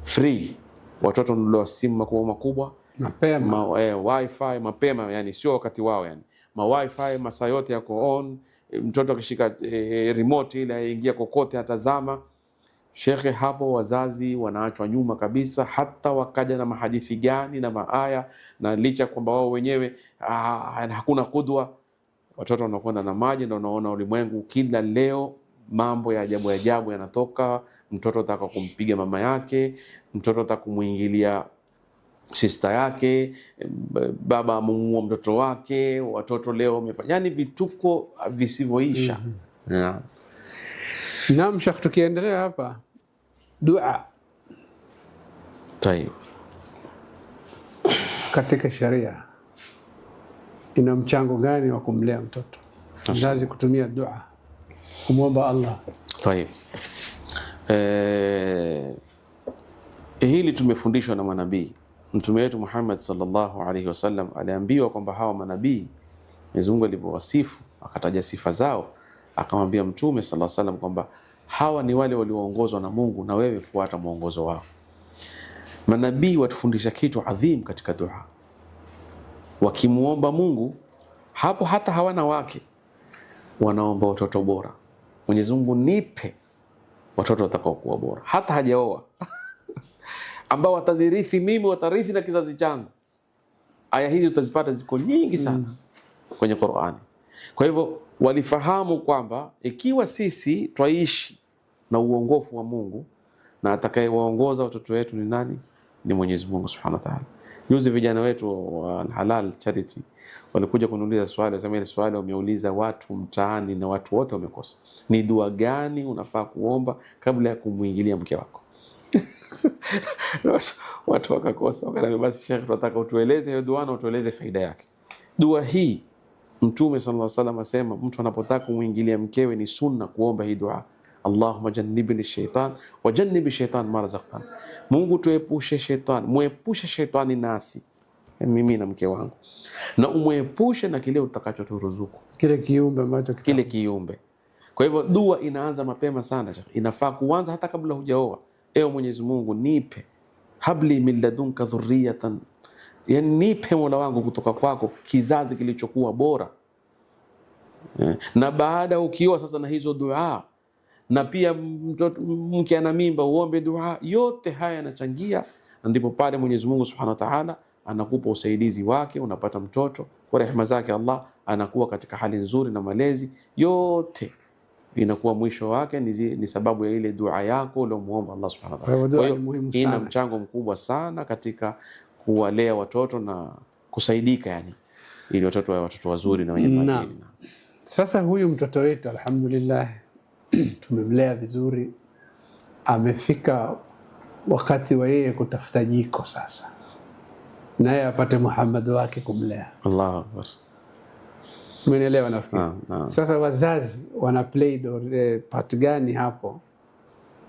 A: free, watoto ndio simu makubwa
B: mapema,
A: wifi mapema, yani sio wakati wao, yani wifi masaa yote yako on. Mtoto akishika remote ile aingia kokote atazama. Shekhe, hapo wazazi wanaachwa nyuma kabisa, hata wakaja na mahadithi gani na maaya, na licha kwamba wao wenyewe hakuna kudwa. Watoto wanakwenda na maji, na unaona ulimwengu kila leo mambo ya ajabu yanatoka. Mtoto ataka kumpiga mama yake, mtoto ataka kumuingilia sister yake, baba amuua mtoto wake, watoto leo wamefanya yani vituko visivyoisha.
B: Naam, Sheikh, tukiendelea hapa dua
A: tayeb
B: katika sharia ina mchango gani wa kumlea mtoto? Mzazi kutumia dua kumwomba Allah.
A: Tayeb. Hili tumefundishwa na manabii. Mtume wetu Muhammad sallallahu alaihi wasallam aliambiwa kwamba hawa manabii Mwenyezi Mungu alipowasifu akataja sifa zao, akamwambia Mtume sallallahu alaihi wasallam kwamba hawa ni wale walioongozwa na Mungu na wewe fuata mwongozo wao. Manabii watufundisha kitu adhim katika dua. Wakimuomba Mungu hapo, hata hawana wake, wanaomba watoto bora. Mwenyezi Mungu, nipe watoto watakao kuwa bora, hata hajaoa ambao watadhirithi mimi, watarithi na kizazi changu. Aya hizi utazipata ziko nyingi sana kwenye Qur'ani. Kwa hivyo walifahamu kwamba ikiwa sisi twaishi na uongofu wa Mungu, na atakayewaongoza watoto wetu ni nani? Ni Mwenyezi Mungu Subhanahu wa Ta'ala. Juzi vijana wetu wa Al-Halal Charity walikuja kuniuliza swali, wasema ile swali wameuliza watu mtaani na watu wote wamekosa. Ni dua gani unafaa kuomba kabla ya kumuingilia mke wako? Watu wakakosa. Wakaniambia, basi Sheikh, tunataka utueleze hiyo dua na utueleze faida yake. Dua hii Mtume sallallahu alaihi wasallam asema mtu anapotaka kumuingilia mkewe ni sunna kuomba hii dua. Allahumma jannibni shaitan wa jannibi shaitan ma razaqtana. Mungu tuepushe shetani, muepushe shetani nasi, mimi na mke wangu, na umuepushe na kile utakachoturuzuku, kile kiumbe. Kwa hivyo dua inaanza mapema sana, inafaa kuanza hata kabla hujaoa. Ewe Mwenyezi Mungu, nipe habli min ladunka dhurriyatan, yani nipe Mola wangu kutoka kwako kizazi kilichokuwa bora. Na baada ukioa sasa na hizo dua, na pia mke ana mimba uombe dua. Yote haya yanachangia, na ndipo pale Mwenyezi Mungu Subhanahu wa Ta'ala anakupa usaidizi wake, unapata mtoto kwa rehema zake Allah, anakuwa katika hali nzuri na malezi yote inakuwa mwisho wake ni sababu ya ile dua yako uliomuomba Allah Subhanahu wa Ta'ala. Kwa hiyo ina mchango mkubwa sana katika kuwalea watoto na kusaidika, yani ili watoto wawe watoto wazuri na wenye maadili.
B: Sasa huyu mtoto wetu alhamdulillah tumemlea vizuri, amefika wakati wa yeye kutafuta jiko sasa, naye apate Muhammad wake kumlea. Allahu Akbar. Umeelewa nafikiri? Sasa wazazi wana play part gani hapo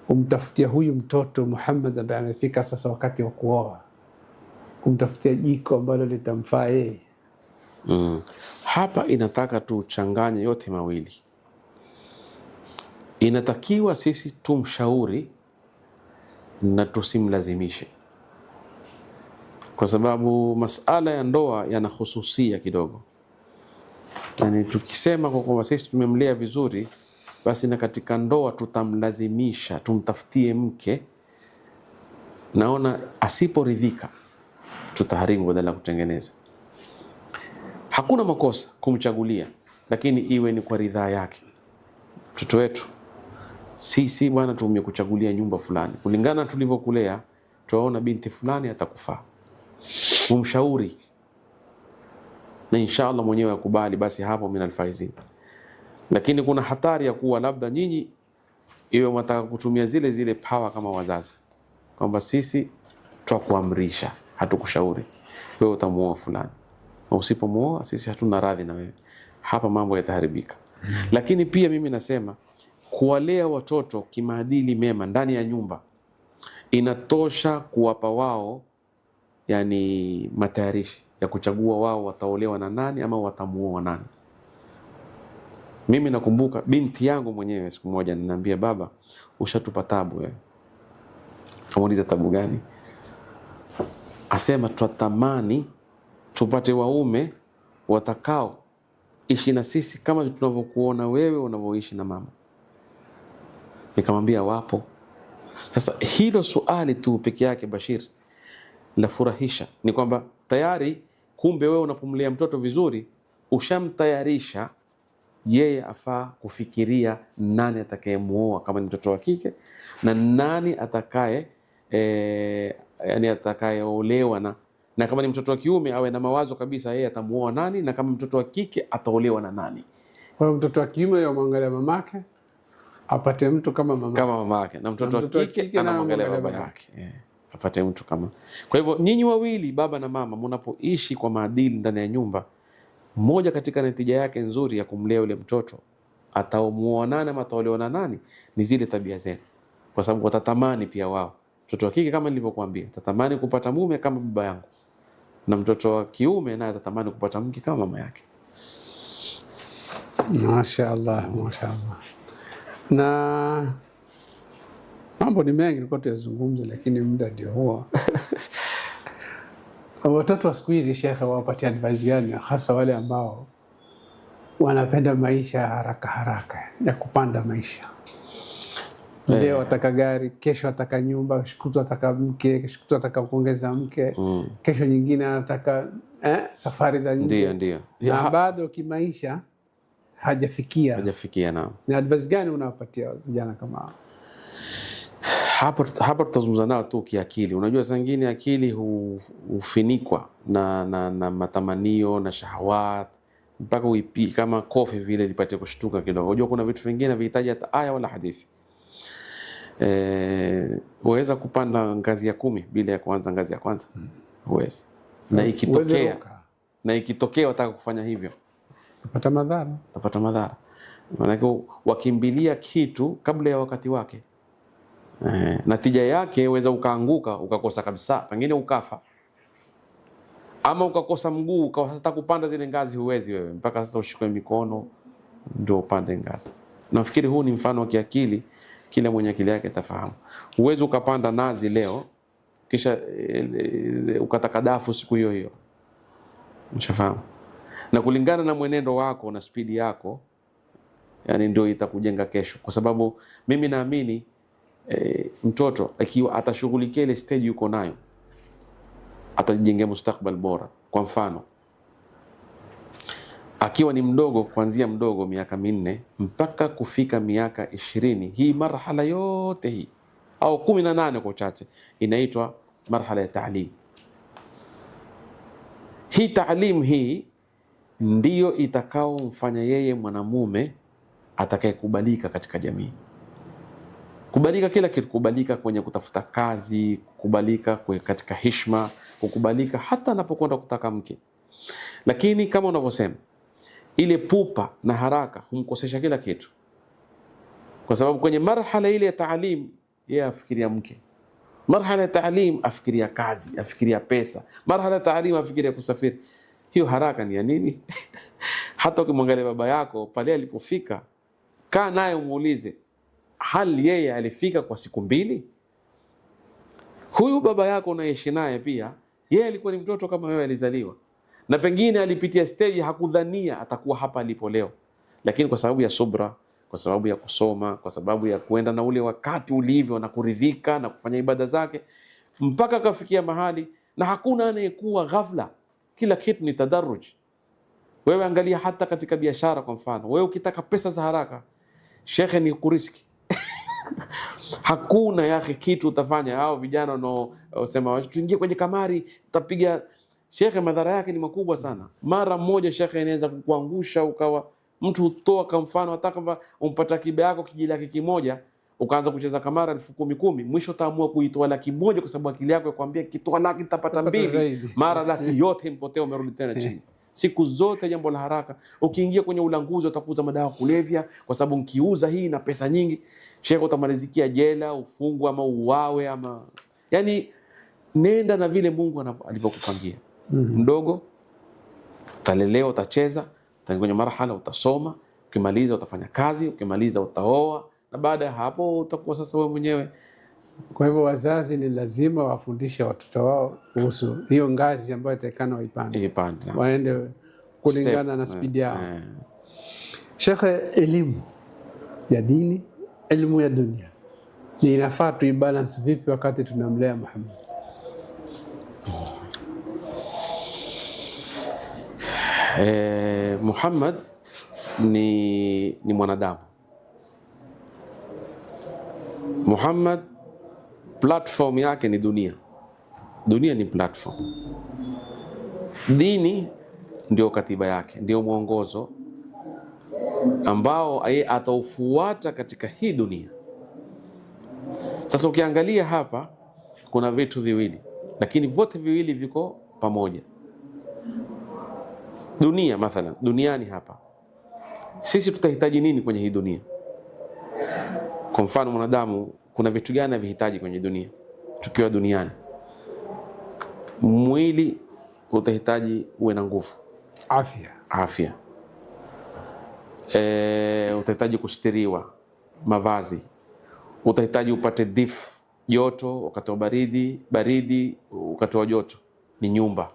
B: kumtafutia huyu mtoto Muhammad ambaye amefika sasa wakati wa kuoa, kumtafutia jiko ambalo litamfaa yeye?
A: Hapa inataka tuchanganye yote mawili. Inatakiwa sisi tumshauri na tusimlazimishe, kwa sababu masala ya ndoa yana hususia kidogo. Yani tukisema kwa kwamba sisi tumemlea vizuri, basi na katika ndoa tutamlazimisha tumtafutie mke, naona asiporidhika tutaharibu badala ya kutengeneza. Hakuna makosa kumchagulia, lakini iwe ni kwa ridhaa yake. Mtoto wetu sisi bwana tumekuchagulia nyumba fulani, kulingana tulivyokulea tuwaona binti fulani atakufaa, umshauri na inshallah mwenyewe akubali, basi hapo min alfaizin. Lakini kuna hatari ya kuwa labda nyinyi iwe mtaka kutumia zile power kama wazazi, kwamba sisi twakuamrisha, hatukushauri, wewe utamuoa fulani, na usipomuoa sisi hatuna radhi na wewe. Hapa mambo yataharibika. Lakini pia mimi nasema kuwalea watoto kimaadili mema ndani ya nyumba inatosha kuwapa wao yani matayarishi ya kuchagua wao wataolewa na nani ama watamuoa nani. Mimi nakumbuka binti yangu mwenyewe siku moja ninaniambia, baba, ushatupa tabu wewe. Kamuuliza, tabu gani? Asema, twatamani tupate waume watakao ishi na sisi kama tunavyokuona wewe unavyoishi na mama. Nikamwambia wapo. Sasa hilo swali tu peke yake Bashir la furahisha, ni kwamba tayari kumbe wewe unapomlea mtoto vizuri ushamtayarisha yeye afaa kufikiria nani atakayemuoa kama ni mtoto wa kike, na nani yani atakayeolewa na kama ni mtoto wa kiume awe na mawazo kabisa yeye atamuoa nani, na kama mtoto wa kike ataolewa na nani.
B: Kwa hiyo mtoto wa kiume yamwangalia mamake apate mtu kama mamake,
A: na mtoto wa kike anamwangalia baba yake apate mtu kama. Kwa hivyo nyinyi wawili, baba na mama, mnapoishi kwa maadili ndani ya nyumba, mmoja katika natija yake nzuri ya kumlea yule mtoto ataomuoa nani ama ataolewa na nani ni zile tabia zenu, kwa sababu watatamani pia wao. Mtoto wa kike kama nilivyokuambia atatamani kupata mume kama baba yangu, na mtoto wa kiume naye atatamani kupata mke kama mama yake.
B: Mashaallah, mashaallah. Na Mambo ni mengi nilikuwa tuyazungumza, lakini muda ndio huo. Watoto wa siku hizi shekhe, wapatia advice gani, hasa wale ambao wanapenda maisha haraka haraka ya kupanda maisha? Leo wataka gari, kesho wataka nyumba, kesho wataka mke, kesho wataka kuongeza mke, kesho nyingine anataka safari za nje.
A: Ndio.
B: Na bado kimaisha hajafikia.
A: Naam.
B: Ni advice gani unawapatia vijana kama hao?
A: Hapa tutazungumza nao tu kiakili. Unajua saa nyingine akili hufinikwa na matamanio na shahawat mpaka uipi kama kofi vile lipate kushtuka kidogo. Unajua kuna vitu vingine vihitaji hata aya wala hadithi. Uweza kupanda ngazi ya 10 bila ya kuanza ngazi ya kwanza? Huwezi. Na ikitokea wataka kufanya hivyo, utapata madhara. Maana wakimbilia kitu kabla ya wakati wake. Natija yake uweza ukaanguka, ukakosa kabisa, pengine ukafa. Ama ukakosa mguu, ukaweza kupanda zile ngazi huwezi wewe, mpaka sasa ushikwe mikono ndio upande ngazi. Nafikiri huu ni mfano wa kiakili, kila mwenye akili yake tafahamu. Huwezi ukapanda nazi leo kisha ukataka dafu siku hiyo hiyo. Mshafahamu? Na kulingana na mwenendo wako na spidi yako, yani ndio itakujenga kesho. Kwa sababu mimi naamini mtoto akiwa atashughulikia ile stage yuko nayo, atajengea mustakbal bora. Kwa mfano, akiwa ni mdogo, kuanzia mdogo miaka 4 mpaka kufika miaka 20, hii marhala yote hii au 18 kwa uchache inaitwa marhala ya taalim. Hii taalim hii ndiyo itakao mfanya yeye mwanamume atakayekubalika katika jamii. Kubalika kila kitu, kubalika kwenye kutafuta kazi, kubalika katika heshima, kukubalika hata anapokwenda kutaka mke. Lakini kama unavyosema, ile pupa na haraka humkosesha kila kitu. Kwa sababu kwenye marhala ile ya taalim yeye afikiria mke. Marhala ya taalim afikiria kazi, afikiria pesa. Marhala ya taalim afikiria kusafiri. Hiyo haraka ni ya nini? Hata ukimwangalia baba yako pale alipofika, kaa naye umuulize, hali yeye alifika kwa siku 2? Huyu baba yako unaishi naye pia, yeye alikuwa ni mtoto kama wewe, alizaliwa na pengine alipitia stage hakudhania atakuwa hapa alipo leo, lakini kwa sababu ya subra, kwa sababu ya kusoma, kwa sababu ya kuenda na ule wakati ulivyo na kuridhika na kufanya ibada zake mpaka akafikia mahali. Na hakuna anayekuwa ghafla, kila kitu ni tadarruj. Wewe angalia hata katika biashara kwa mfano, wewe ukitaka pesa za haraka, shekhe, ni kuriski. Hakuna yake kitu utafanya. Hao vijana wanaosema tuingie kwenye kamari utapiga, shekhe, madhara yake ni makubwa sana. Mara moja shekhe inaweza kukuangusha, ukawa mtu utoa kwa mfano, hata kama umpata kibe yako kijilaki kimoja, ukaanza kucheza kamara 10,000, mwisho utaamua kuitoa 100,000 kwa sababu akili yako yakwambia kitoa laki nitapata 2, mara laki yote impotea, umerudi tena chini. Siku zote jambo la haraka. Ukiingia kwenye ulanguzi utakuza madawa kulevya, kwa sababu mkiuza hii na pesa nyingi, shekhe, utamalizikia jela, ufungwe ama uwawe ama, yani nenda na vile Mungu alivyokupangia. Mdogo utalelewa, utacheza, kwenye marhala utasoma, ukimaliza utafanya kazi, ukimaliza utaoa, na baada ya hapo utakuwa sasa wewe mwenyewe.
B: Kwa hivyo wazazi ni lazima wafundishe watoto wao kuhusu hiyo ngazi ambayo itakana waipande, waende kulingana na spidi yao. Shekhe, elimu ya dini, elimu ya dunia, ni inafaa tuibalance vipi wakati tunamlea Muhammad?
A: Muhammad ni mwanadamu. Muhammad platform yake ni dunia. Dunia ni platform. Dini ndio katiba yake, ndio mwongozo ambao ataufuata katika hii dunia. Sasa ukiangalia hapa kuna vitu viwili, lakini vyote viwili viko pamoja. Dunia mathalan, duniani hapa sisi tutahitaji nini kwenye hii dunia? Kwa mfano mwanadamu, kuna vitu gani anavihitaji kwenye dunia tukiwa duniani? Mwili utahitaji uwe na nguvu, afya. Utahitaji kustiriwa, mavazi. utahitaji upate dhif, joto wakati wa baridi, baridi wakati wa joto, ni nyumba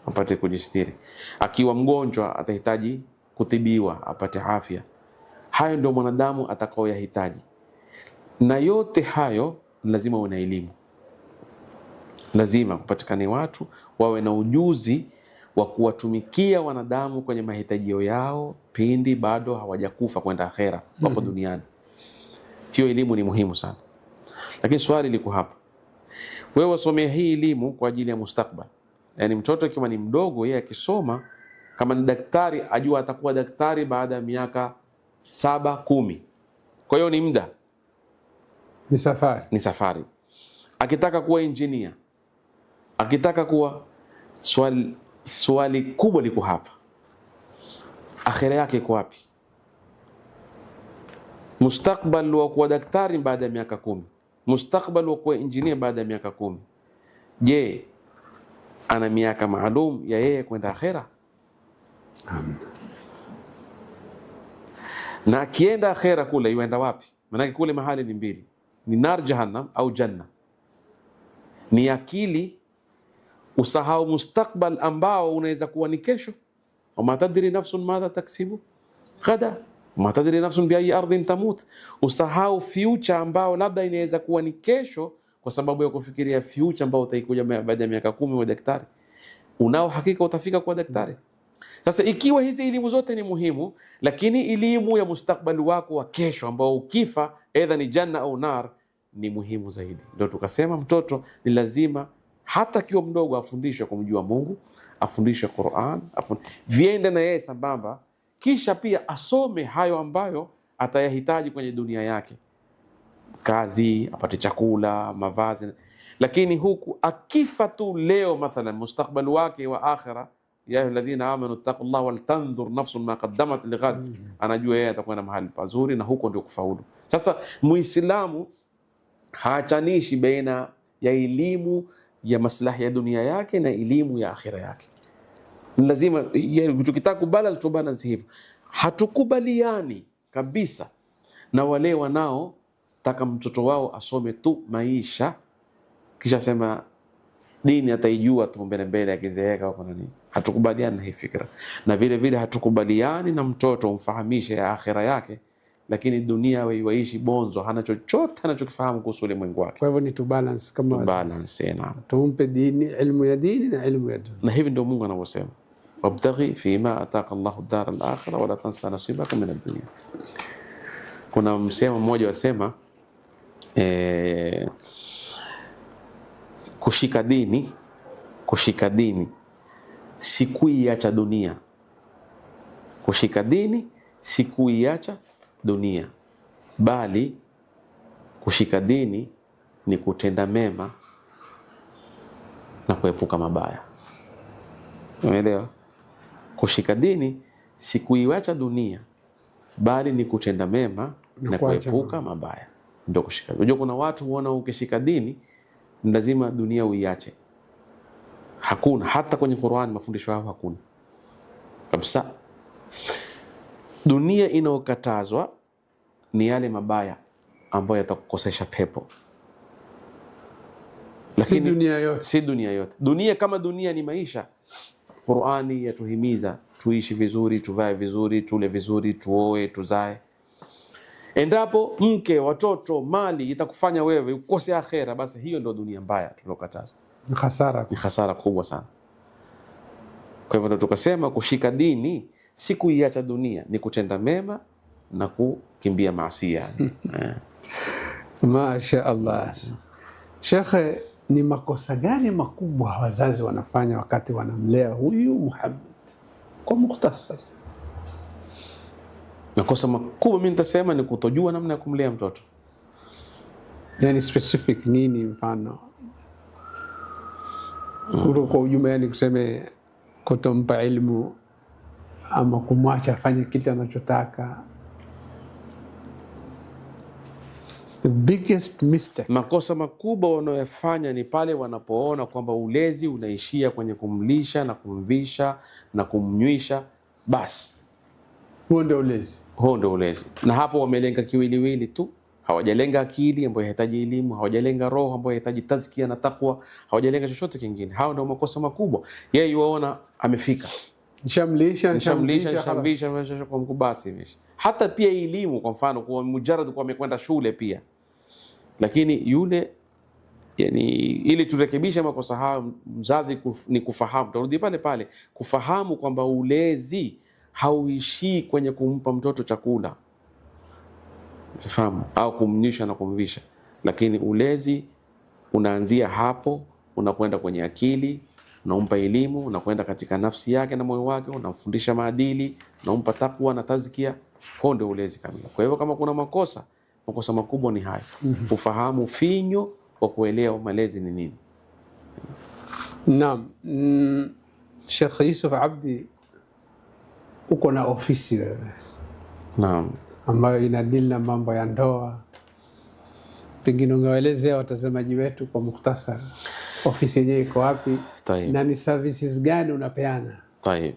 A: apate kujistiri. Akiwa mgonjwa atahitaji kutibiwa apate afya. Hayo ndio mwanadamu atakaoyahitaji, na yote hayo lazima uwe na elimu. Lazima kupatikane watu wawe na ujuzi wa kuwatumikia wanadamu kwenye mahitajio yao pindi bado hawajakufa kwenda akhera, wapo duniani. Hiyo elimu ni muhimu sana, lakini swali liko hapa, wewe wasomea hii elimu kwa ajili ya mustakbal. Yani mtoto akiwa ni mdogo, yeye akisoma kama ni daktari, ajua atakuwa daktari baada ya miaka 7, 10. Kwa hiyo ni muda, ni safari. Akitaka kuwa engineer, akitaka kuwa, swali kubwa liko hapa, akhira yake iko wapi? Mustakbal wa kuwa daktari baada ya miaka 10, mustakbal wa kuwa engineer baada ya miaka 10. Je, ana miaka maalum ya yeye kwenda akhira? Na akienda akhira kule yuenda wapi? Maana kule mahali ni mbili, ni nar jahannam au janna. Ni akili usahau mustakbal ambao unaweza kuwa ni kesho. Wama tadri nafsun madha taksibu ghada wama tadri nafsun bi ayi ardhin tamut. Usahau future ambao labda inaweza kuwa ni kesho, kwa sababu ya kufikiria future ambao utaikuja baada ya miaka 10 wa daktari. Unao hakika utafika kwa daktari? Sasa ikiwa hizi elimu zote ni muhimu, lakini elimu ya mustakbali wako wa kesho ambao ukifa aidha ni janna au nar ni muhimu zaidi. Ndio tukasema mtoto ni lazima hata akiwa mdogo afundishwe kumjua Mungu, afundishwe Qur'an, viende na yeye sambamba, kisha pia asome hayo ambayo atayahitaji kwenye dunia yake, kazi, apate chakula, mavazi. Lakini huku akifa tu leo mathalan, mustakbali wake wa akhira, ya ayyuhalladhina amanu taqullaha wal tanzur nafsun ma qaddamat lighad, anajua yeye atakuwa na mahali pazuri, na huko ndio kufaulu. Sasa Muislamu haachanishi baina ya elimu ya maslahi ya dunia yake na elimu ya akhira yake. Lazima tukitaka kubalance tubalance hivyo. Hatukubaliani kabisa na wale wanaotaka mtoto wao asome tu maisha kisha sema dini ataijua tu mbele mbele akizeeka huko nani. Hatukubaliani na hii fikra, na vile vile hatukubaliani na mtoto umfahamishe ya akhira yake, lakini dunia waishi bonzo, hana chochote anachokifahamu kuhusu ulimwengu wake.
B: Kwa hivyo ni to balance, kama
A: balance, naam,
B: tumpe dini, ilmu ya dini na ilmu ya dunia.
A: Na hivi ndio Mungu anavyosema, wabtaghi fima ataka Allahu dar al-akhirah wala tansa nasibaka min ad-dunya. Kuna msemo mmoja wasema kushika dini si kuiacha dunia. Kushika dini si kuiacha dunia, bali kushika dini ni kutenda mema na kuepuka mabaya. Umeelewa? Kushika dini si kuiacha dunia, bali ni kutenda mema na kuepuka mabaya. Ndio kushika. Unajua kuna watu huona ukishika dini lazima dunia uiache. Hakuna, hata kwenye Qur'an mafundisho yao hakuna kabisa. Dunia inayokatazwa ni yale mabaya ambayo yatakukosesha pepo, lakini si dunia yote. Dunia kama dunia ni maisha. Qur'ani yatuhimiza tuishi vizuri, tuvae vizuri, tule vizuri, tuoe, tuzae. Endapo mke, watoto, mali itakufanya wewe ukose akhera, basi hiyo ndio dunia mbaya tulokatazwa. Ni hasara kubwa sana. Kwa hivyo tukasema kushika dini si kuiacha dunia, ni kutenda mema na kukimbia maasi.
B: Masha Allah. Sheikh, ni makosa gani makubwa wazazi wanafanya wakati wanamlea huyu Muhammad kwa mukhtasar?
A: Makosa makubwa mimi nitasema ni kutojua namna ya kumlea mtoto.
B: Yani specific nini mfano? Kwa ujumla, yani kuseme kutompa ilmu ama kumwacha afanye kitu anachotaka. The biggest mistake.
A: Makosa makubwa wanayofanya ni pale wanapoona kwamba ulezi unaishia kwenye kumlisha na kumvisha na kumnywisha basi.
B: Huo ndio ulezi.
A: Huo ndio ulezi. Na hapo wamelenga kiwiliwili tu. hawajalenga akili ambayo inahitaji elimu, hawajalenga roho ambayo inahitaji tazkia na takwa, hawajalenga chochote kingine. Hao ndio makosa makubwa. Yeye yuaona amefika, nishamlisha kwa mkubasi imeisha. Hata pia elimu, kwa mfano, kwa mujarrad kwa amekwenda shule pia, lakini yule, yani, ili turekebishe makosa hayo, mzazi ni kufahamu, turudi pale pale, kufahamu kwamba ulezi hauishii kwenye kumpa mtoto chakula, fahamu, au kumnyisha na kumvisha, lakini ulezi unaanzia hapo, unakwenda kwenye akili, unampa elimu, unakwenda katika nafsi yake na moyo wake, unamfundisha maadili, unampa takwa na tazkia. Huo ndio ulezi kamili. Kwa hivyo kama kuna makosa makubwa ni haya, ufahamu finyo wa kuelewa malezi ni nini.
B: Naam. Sheikh Yusuf Abdi, uko na ofisi wewe,
A: naam,
B: ambayo inadili na mambo ya ndoa. Pengine ungewaelezea watazamaji wetu kwa mukhtasar, ofisi yenyewe iko wapi na ni services gani unapeana?
A: Tayeb.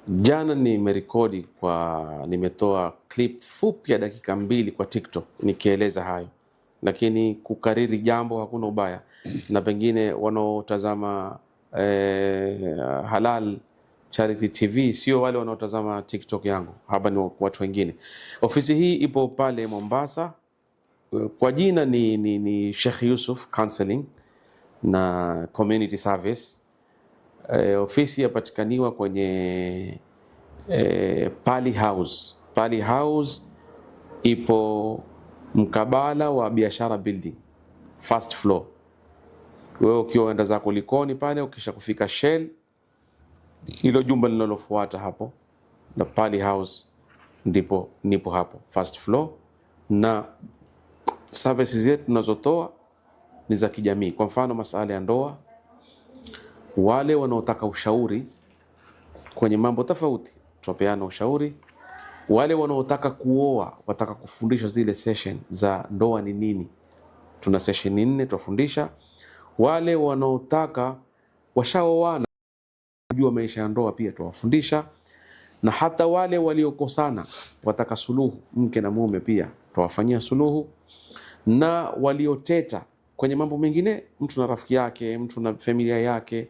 A: Jana nimetoa clip fupi ya dakika 2 kwa TikTok nikieleza hayo, lakini kukariri jambo hakuna ubaya, na pengine wanaotazama Halal Charity TV sio wale wanaotazama TikTok yangu, hapa ni watu wengine. Ofisi hii ipo pale Mombasa, kwa jina ni Sheikh Yusuf Counseling na Community Service. Ofisi yapatikaniwa kwenye Pali House. Pali House ipo mkabala wa Biashara Building, first floor. Wewe ukiwa uenda zako Likoni pale, ukisha kufika Shell, hilo jumba linalofuata hapo na Pali House, nipo hapo first floor, na services zetu tunazotoa ni za kijamii. Kwa mfano, masuala ya ndoa, wale wanaotaka ushauri kwenye mambo tofauti tunapeana ushauri. Wale wanaotaka kuoa, wataka kufundishwa zile session za ndoa ni nini, tuna session 4 tunafundisha. Wale wanaotaka washaoana kujua maisha ya ndoa pia tuwafundisha, na hata wale waliokosana wataka suluhu, mke na mume, pia tuwafanyia suluhu. Na walioteta kwenye mambo mengine, mtu na rafiki yake, mtu na familia yake,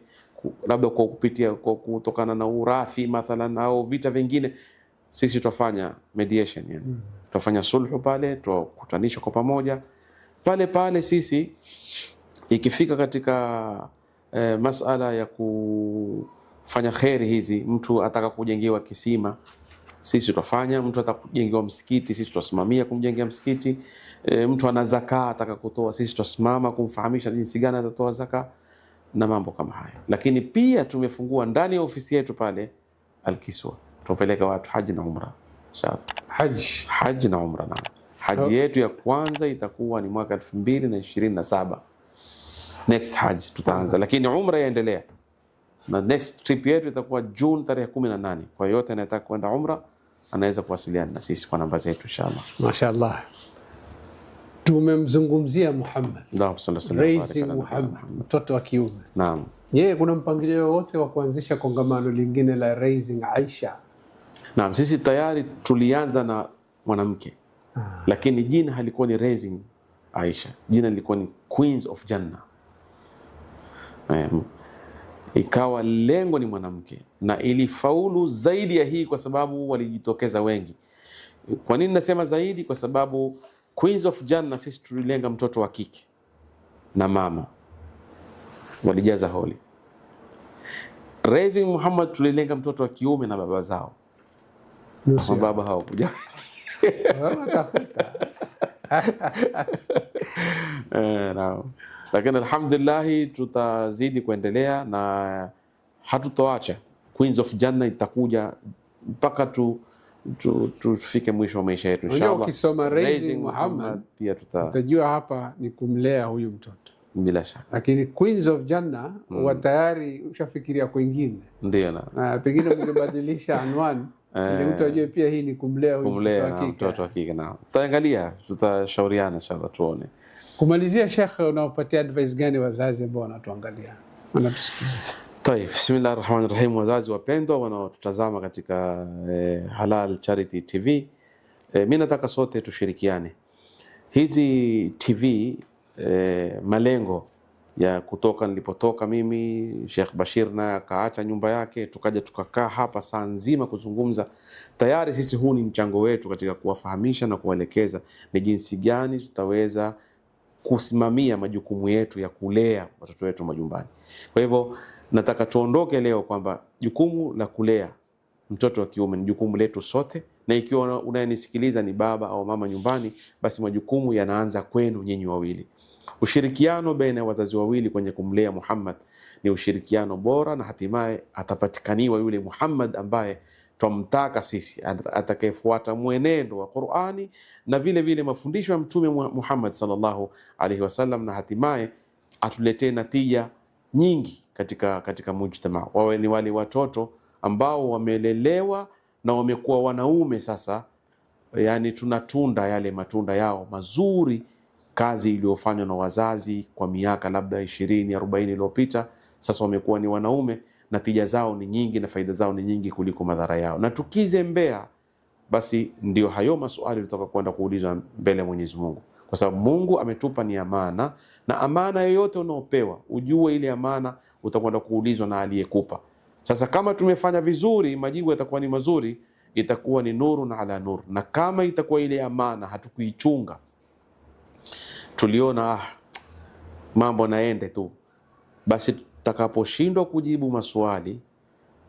A: labda kwa kupitia kutokana na urathi mathalan au vita vingine, sisi tutafanya mediation, yani tutafanya sulhu pale, tutakutanisha kwa pamoja pale. Sisi ikifika katika masala ya kufanya khairi hizi, mtu ataka kujengewa kisima, sisi tutafanya. Mtu ataka kujengewa msikiti, sisi tutasimamia kumjengea msikiti. Mtu ana zaka ataka kutoa, sisi tutasimama kumfahamisha jinsi gani atatoa zaka na mambo kama hayo. Lakini pia tumefungua ndani ya ofisi yetu pale Al-Kiswa, tupeleka watu haji na umra inshallah. Haji na umra, na haji yetu ya kwanza itakuwa ni mwaka 2027, next haji tutaanza, lakini umra yaendelea, na next trip yetu itakuwa June tarehe 18. Kwa yote anayetaka kwenda umra anaweza kuwasiliana na sisi kwa namba zetu inshallah.
B: Mashaallah. Tumemzungumzia Muhammad, raising Muhammad, mtoto wa kiume.
A: Naam.
B: Je, kuna mpangilio wote wa kuanzisha kongamano lingine la raising Aisha?
A: Naam, sisi tayari tulianza na mwanamke, lakini jina halikuwa ni raising Aisha, jina lilikuwa ni Queens of Jannah. Ikawa lengo ni mwanamke, na ilifaulu zaidi ya hii kwa sababu walijitokeza wengi. Kwa nini nasema zaidi? Kwa sababu Queens of Jannah sisi tulilenga mtoto wa kike na mama, walijaza holi. Raising Muhammad tulilenga mtoto wa kiume na baba zao, kwa baba hawakuja. Lakini alhamdulillah tutazidi kuendelea na hatutoacha. Queens of Jannah itakuja mpaka tufike mwisho wa maisha yetu inshallah.
B: Ukisoma Raising Muhammad pia tutajua hapa ni kumlea huyu mtoto
A: bila shaka,
B: lakini Queens of Jannah wa tayari ushafikiria kwingine.
A: Ndio, na
B: pengine ungebadilisha anwani ili mtu ajue pia hii ni kumlea huyu
A: mtoto wa kike. Na tutaangalia, tutashauriana inshallah tuone.
B: Kumalizia, Sheikh, unawapatia advice gani wazazi ambao wanatuangalia, wanatusikiza?
A: Tayeb, bismillahir rahmanir rahim. Wazazi wapendwa wanaotutazama katika Halal Charity TV, mimi nataka sote tushirikiane. Hizi TV malengo ya kutoka nilipotoka mimi, Sheikh Bashir na akaacha nyumba yake, tukaja tukakaa hapa saa nzima kuzungumza. Tayari sisi huu ni mchango wetu katika kuwafahamisha na kuwaelekeza ni jinsi gani tutaweza kusimamia majukumu yetu ya kulea watoto wetu majumbani. Kwa hivyo nataka tuondoke leo kwamba jukumu la kulea mtoto wa kiume ni jukumu letu sote, na ikiwa unayenisikiliza ni baba au mama nyumbani, basi majukumu yanaanza kwenu nyinyi wawili. Ushirikiano baina ya wazazi wawili kwenye kumlea Muhammad ni ushirikiano bora, na hatimaye atapatikaniwa yule Muhammad ambaye twamtaka sisi, atakayefuata mwenendo wa Qur'ani na vile vile mafundisho ya Mtume Muhammad sallallahu alaihi wasallam, na hatimaye atuletee natija nyingi katika mujtama. Wawe ni wale watoto ambao wamelelewa na wamekuwa wanaume sasa, yani tunatunda yale matunda yao mazuri, kazi iliyofanywa na wazazi kwa miaka labda 20-40 iliyopita. Sasa wamekuwa ni wanaume, natija zao ni nyingi na faida zao ni nyingi kuliko madhara yao. Na tukizembea, basi ndio hayo maswali tutaka kwenda kuulizwa mbele ya Mwenyezi Mungu, kwa sababu Mungu ametupa ni amana, na amana yoyote unaopewa ujue ile amana utakwenda kuulizwa na aliyekupa. Sasa kama tumefanya vizuri, majibu yatakuwa ni mazuri, itakuwa ni nuru na ala nur. Na kama itakuwa ile amana hatukuichunga, tuliona mambo naende tu, basi tutakaposhindwa kujibu maswali,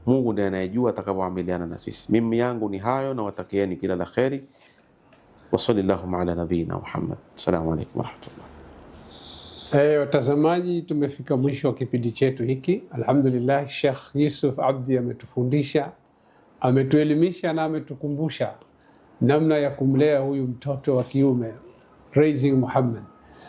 A: Mungu ndiye anayejua atakapoamiliana na sisi. Mimi yangu ni hayo, na watakieni kila la kheri. Wa sallallahu ala nabiyina Muhammad. Assalamu alaykum wa rahmatullah.
B: Watazamaji, tumefika mwisho wa kipindi chetu hiki. Alhamdulillah, Sheikh Yusuf Abdi ametufundisha, ametuelimisha na ametukumbusha namna ya kumlea huyu mtoto wa kiume, raising Muhammad.